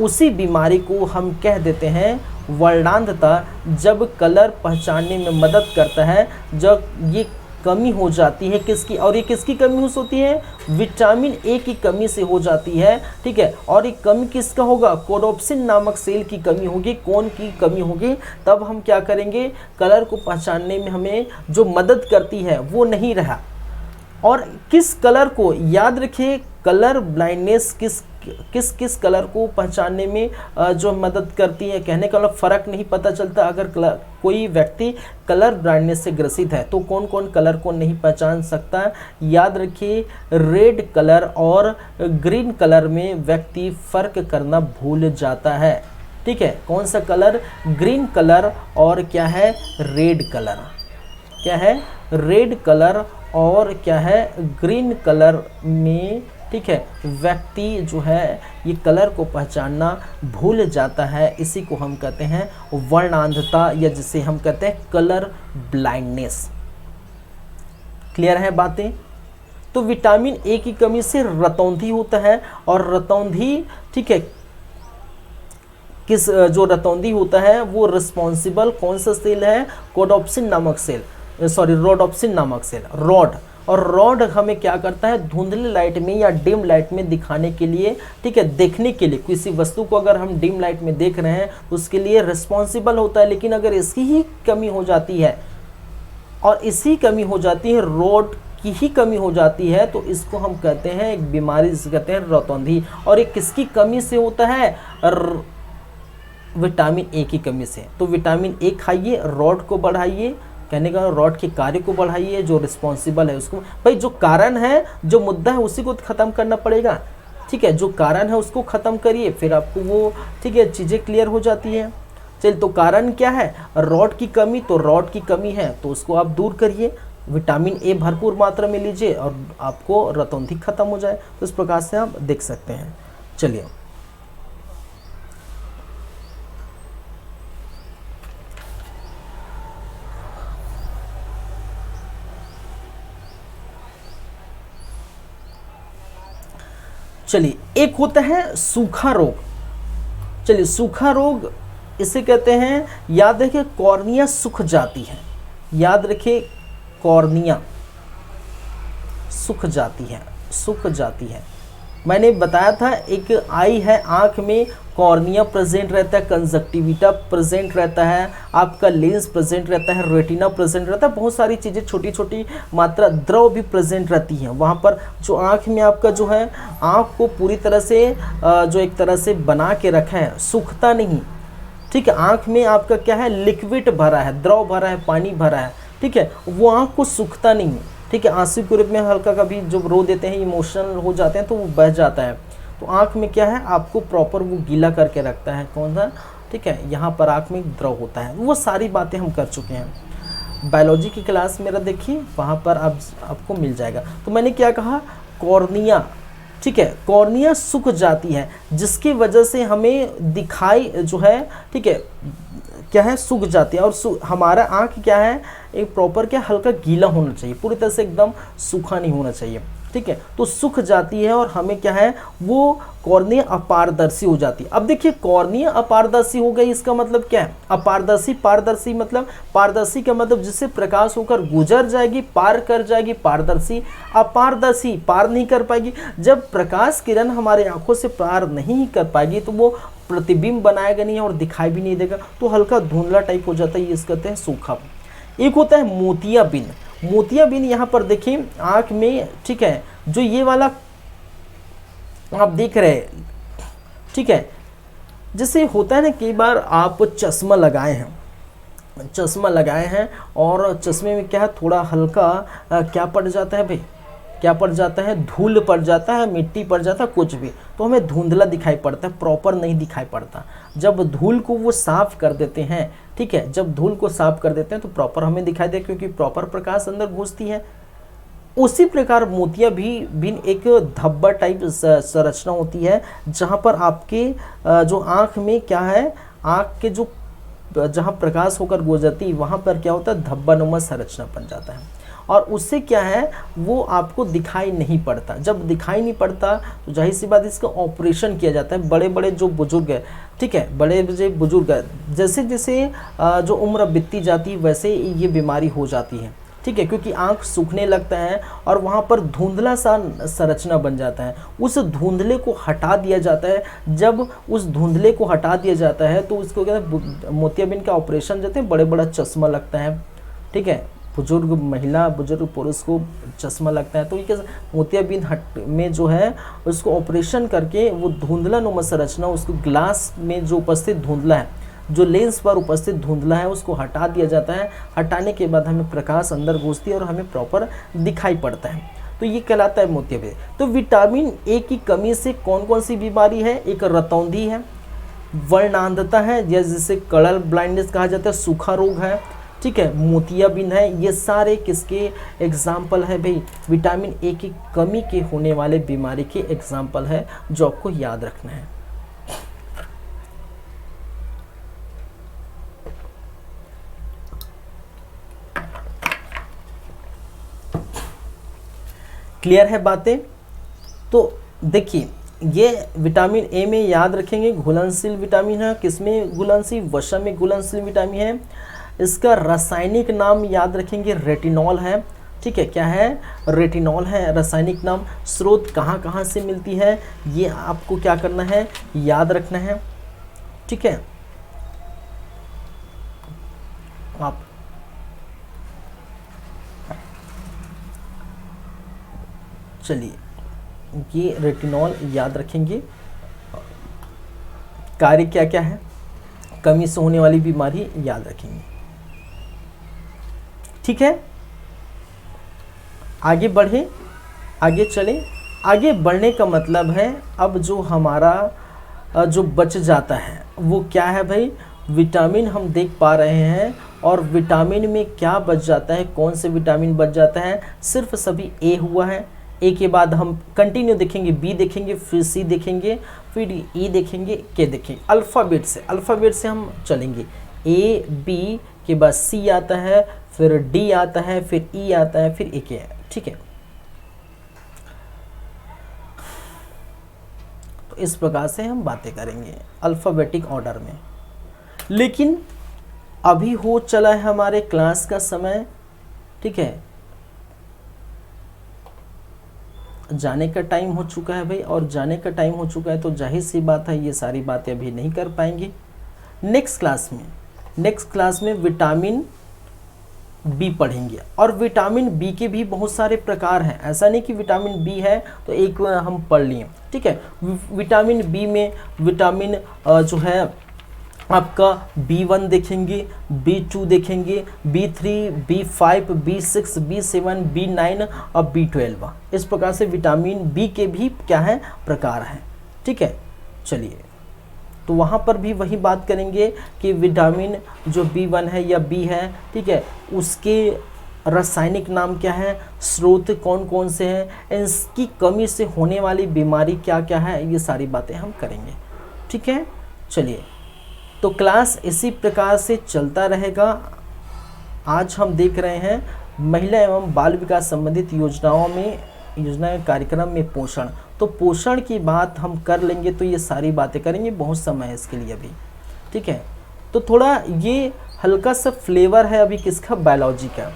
उसी बीमारी को हम कह देते हैं वर्णांधता। जब कलर पहचानने में मदद करता है, जब ये कमी हो जाती है किसकी, और ये किसकी कमी होती है, विटामिन ए की कमी से हो जाती है, ठीक है। और ये कमी किसका होगा, कोडोप्सिन नामक सेल की कमी होगी, कौन की कमी होगी, तब हम क्या करेंगे, कलर को पहचानने में हमें जो मदद करती है वो नहीं रहा, और किस कलर को, याद रखिए, कलर ब्लाइंडनेस किस किस कलर को पहचानने में जो मदद करती है। कहने का मतलब फ़र्क नहीं पता चलता। अगर कोई व्यक्ति कलर ब्लाइंडनेस से ग्रसित है तो कौन कौन कलर को नहीं पहचान सकता। याद रखिए, रेड कलर और ग्रीन कलर में व्यक्ति फ़र्क करना भूल जाता है। ठीक है, कौन सा कलर, ग्रीन कलर और क्या है, रेड कलर। क्या है, रेड कलर और क्या है, ग्रीन कलर में, ठीक है, व्यक्ति जो है ये कलर को पहचानना भूल जाता है। इसी को हम कहते हैं वर्णांधता, या जिसे हम कहते हैं कलर ब्लाइंडनेस। क्लियर है बातें। तो विटामिन ए की कमी से रतौंधी होता है, और रतौंधी, ठीक है, किस जो रतौंधी होता है वो रिस्पॉन्सिबल कौन सा सेल है, कोडोप्सिन नामक सेल, सॉरी रोडोप्सिन नामक सेल, रॉड। और रॉड हमें क्या करता है, धुंधली लाइट में या डिम लाइट में दिखाने के लिए, ठीक है, देखने के लिए, किसी वस्तु को अगर हम डिम लाइट में देख रहे हैं तो उसके लिए रिस्पॉन्सिबल होता है। लेकिन अगर इसकी ही कमी हो जाती है, और इसी कमी हो जाती है, रॉड की ही कमी हो जाती है, तो इसको हम कहते हैं एक बीमारी, जिसे कहते हैं रतौंधी। और ये किसकी कमी से होता है, विटामिन ए की कमी से। तो विटामिन ए खाइए, रॉड को बढ़ाइए, कहने का रॉड के कार्य को बढ़ाइए, जो रिस्पॉन्सिबल है उसको, भाई जो कारण है, जो मुद्दा है उसी को ख़त्म करना पड़ेगा। ठीक है, जो कारण है उसको ख़त्म करिए, फिर आपको वो, ठीक है, चीज़ें क्लियर हो जाती है। चलिए, तो कारण क्या है, रॉड की कमी, तो रॉड की कमी है तो उसको आप दूर करिए, विटामिन ए भरपूर मात्रा में लीजिए और आपको रतौंधी खत्म हो जाए। तो इस प्रकार से आप देख सकते हैं। चलिए, चलिए, एक होता है सूखा रोग। चलिए, सूखा रोग इसे कहते हैं, याद रखिए, कॉर्निया सूख जाती है। याद रखिए, कॉर्निया सूख जाती है, सूख जाती है। मैंने बताया था, एक आई है, आँख में कॉर्निया प्रेजेंट रहता है, कंजक्टिविटा प्रेजेंट रहता है, आपका लेंस प्रेजेंट रहता है, रेटिना प्रेजेंट रहता है, बहुत सारी चीज़ें, छोटी छोटी मात्रा द्रव भी प्रेजेंट रहती हैं वहाँ पर। जो आँख में आपका जो है, आँख को पूरी तरह से जो एक तरह से बना के रखा है, सूखता नहीं। ठीक है, आँख में आपका क्या है, लिक्विड भरा है, द्रव भरा है, पानी भरा है। ठीक है, वो आँख को सूखता नहीं। ठीक है, आंसू के रूप में हल्का कभी जब रो देते हैं, इमोशनल हो जाते हैं तो वो बह जाता है। तो आँख में क्या है, आपको प्रॉपर वो गीला करके रखता है, कौन सा, ठीक है, यहाँ पर आँख में द्रव होता है। वो सारी बातें हम कर चुके हैं, बायोलॉजी की क्लास मेरा देखिए, वहाँ पर आपको मिल जाएगा। तो मैंने क्या कहा, कॉर्निया, ठीक है, कॉर्निया सूख जाती है, जिसकी वजह से हमें दिखाई जो है, ठीक है, क्या है, सूख जाती है। और हमारा आँख क्या है, एक प्रॉपर क्या, हल्का गीला होना चाहिए, पूरी तरह से एकदम सूखा नहीं होना चाहिए। ठीक है, तो सूख जाती है और हमें क्या है, वो कॉर्निया अपारदर्शी हो जाती है। अब देखिए, कॉर्निया अपारदर्शी हो गई, इसका मतलब क्या है, अपारदर्शी, पारदर्शी मतलब, पारदर्शी का मतलब जिससे प्रकाश होकर गुजर जाएगी, पार कर जाएगी, पारदर्शी। अपारदर्शी, पार नहीं कर पाएगी। जब प्रकाश किरण हमारे आंखों से पार नहीं कर पाएगी तो वो प्रतिबिंब बनाएगा नहीं और दिखाई भी नहीं देगा, तो हल्का धुंधला टाइप हो जाता है, ये इसको कहते हैं सूखा। एक होता है मोतियाबिंद। मोतियाबिंद यहाँ पर देखिए आँख में, ठीक है, जो ये वाला आप देख रहे हैं, ठीक है, जैसे होता है ना, कई बार आप चश्मा लगाए हैं, चश्मा लगाए हैं और चश्मे में क्या है, थोड़ा हल्का क्या पड़ जाता है भाई, क्या पड़ जाता है, धूल पड़ जाता है, मिट्टी पड़ जाता है, कुछ भी, तो हमें धुंधला दिखाई पड़ता है, प्रॉपर नहीं दिखाई पड़ता। जब धूल को वो साफ़ कर देते हैं, ठीक है, जब धूल को साफ़ कर देते हैं तो प्रॉपर हमें दिखाई दे, क्योंकि प्रॉपर प्रकाश अंदर घुसती है। उसी प्रकार मोतियाबिंद एक धब्बा टाइप संरचना होती है, जहाँ पर आपके जो आँख में क्या है, आँख के जो जहाँ प्रकाश होकर गुजरती है वहाँ पर क्या होता है, धब्बानुमा संरचना बन जाता है। और उससे क्या है, वो आपको दिखाई नहीं पड़ता। जब दिखाई नहीं पड़ता तो जाहिर सी बात, इसका ऑपरेशन किया जाता है। बड़े बड़े जो बुजुर्ग है, ठीक है, बड़े बड़े बुजुर्ग है, जैसे जैसे जो उम्र बीतती जाती है वैसे ये बीमारी हो जाती है। ठीक है, क्योंकि आँख सूखने लगता है और वहाँ पर धुंधला सा संरचना बन जाता है। उस धुंधले को हटा दिया जाता है। जब उस धुंधले को हटा दिया जाता है तो उसको क्या है, मोतियाबिंद का ऑपरेशन जाते हैं, बड़े बड़ा चश्मा लगता है। ठीक है, बुजुर्ग महिला बुजुर्ग पुरुष को चश्मा लगता है, तो ये कैसे मोतियाबिंद हट में जो है उसको ऑपरेशन करके वो धुंधला नुमा संरचना, उसको ग्लास में जो उपस्थित धुंधला है, जो लेंस पर उपस्थित धुंधला है उसको हटा दिया जाता है। हटाने के बाद हमें प्रकाश अंदर घुसती है और हमें प्रॉपर दिखाई पड़ता है, तो ये कहलाता है मोतियाबिंद। तो विटामिन ए की कमी से कौन कौन सी बीमारी है? एक रतौंधी है, वर्णांधता है जिसे कलर ब्लाइंडनेस कहा जाता है, सूखा रोग है, ठीक है, मोतियाबिंद है, ये सारे किसके एग्जाम्पल है भाई? विटामिन ए की कमी के होने वाले बीमारी के एग्जाम्पल है जो आपको याद रखना है। क्लियर है बातें? तो देखिए ये विटामिन ए में याद रखेंगे घुलनशील विटामिन है। किसमें घुलनशील? वसा में घुलनशील विटामिन है। इसका रासायनिक नाम याद रखेंगे रेटिनॉल है, ठीक है, क्या है? रेटिनॉल है रासायनिक नाम। स्रोत कहाँ कहाँ से मिलती है ये आपको क्या करना है? याद रखना है, ठीक है। आप चलिए ये रेटिनॉल याद रखेंगे। कार्य क्या क्या है? कमी से होने वाली बीमारी याद रखेंगे, ठीक है। आगे बढ़े, आगे चलें। आगे बढ़ने का मतलब है अब जो हमारा जो बच जाता है वो क्या है भाई? विटामिन हम देख पा रहे हैं, और विटामिन में क्या बच जाता है? कौन से विटामिन बच जाता है? सिर्फ सभी ए हुआ है। ए के बाद हम कंटिन्यू देखेंगे, बी देखेंगे, फिर सी देखेंगे, फिर ई देखेंगे, के देखेंगे। अल्फ़ाबेट से हम चलेंगे। ए बी के बाद सी आता है, फिर डी आता है, फिर ई आता है, फिर ए के है, ठीक है। तो इस प्रकार से हम बातें करेंगे अल्फ़ाबेटिक ऑर्डर में। लेकिन अभी हो चला है हमारे क्लास का समय, ठीक है, जाने का टाइम हो चुका है भाई, और जाने का टाइम हो चुका है तो जाहिर सी बात है ये सारी बातें अभी नहीं कर पाएंगे। नेक्स्ट क्लास में विटामिन बी पढ़ेंगे, और विटामिन बी के भी बहुत सारे प्रकार हैं। ऐसा नहीं कि विटामिन बी है तो एक हम पढ़ लिए, ठीक है। विटामिन बी में विटामिन जो है आपका B1 देखेंगे, B2 देखेंगे, B3, B5, B6, B7, B9 और B12। इस प्रकार से विटामिन बी के भी क्या है? प्रकार हैं, ठीक है। चलिए तो वहाँ पर भी वही बात करेंगे कि विटामिन जो B1 है या B है, ठीक है, उसके रासायनिक नाम क्या है, स्रोत कौन कौन से हैं, इसकी कमी से होने वाली बीमारी क्या क्या है, ये सारी बातें हम करेंगे, ठीक है। चलिए तो क्लास इसी प्रकार से चलता रहेगा। आज हम देख रहे हैं महिला एवं बाल विकास संबंधित योजना कार्यक्रम में पोषण। तो पोषण की बात हम कर लेंगे, तो ये सारी बातें करेंगे, बहुत समय है इसके लिए अभी, ठीक है। तो थोड़ा ये हल्का सा फ्लेवर है अभी किसका? बायोलॉजी का।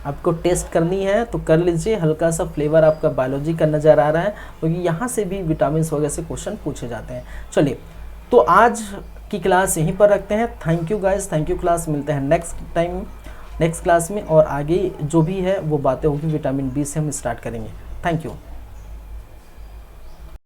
आपको टेस्ट करनी है तो कर लीजिए, हल्का सा फ्लेवर आपका बायोलॉजी का नज़र आ रहा है, क्योंकि यहाँ से भी विटामिन वगैरह से क्वेश्चन पूछे जाते हैं। चलिए तो आज की क्लास यहीं पर रखते हैं। Thank you guys, thank you. Class मिलते हैं नेक्स्ट क्लास में, और आगे जो भी है वो बातें होगी विटामिन बी से हम स्टार्ट करेंगे। Thank you.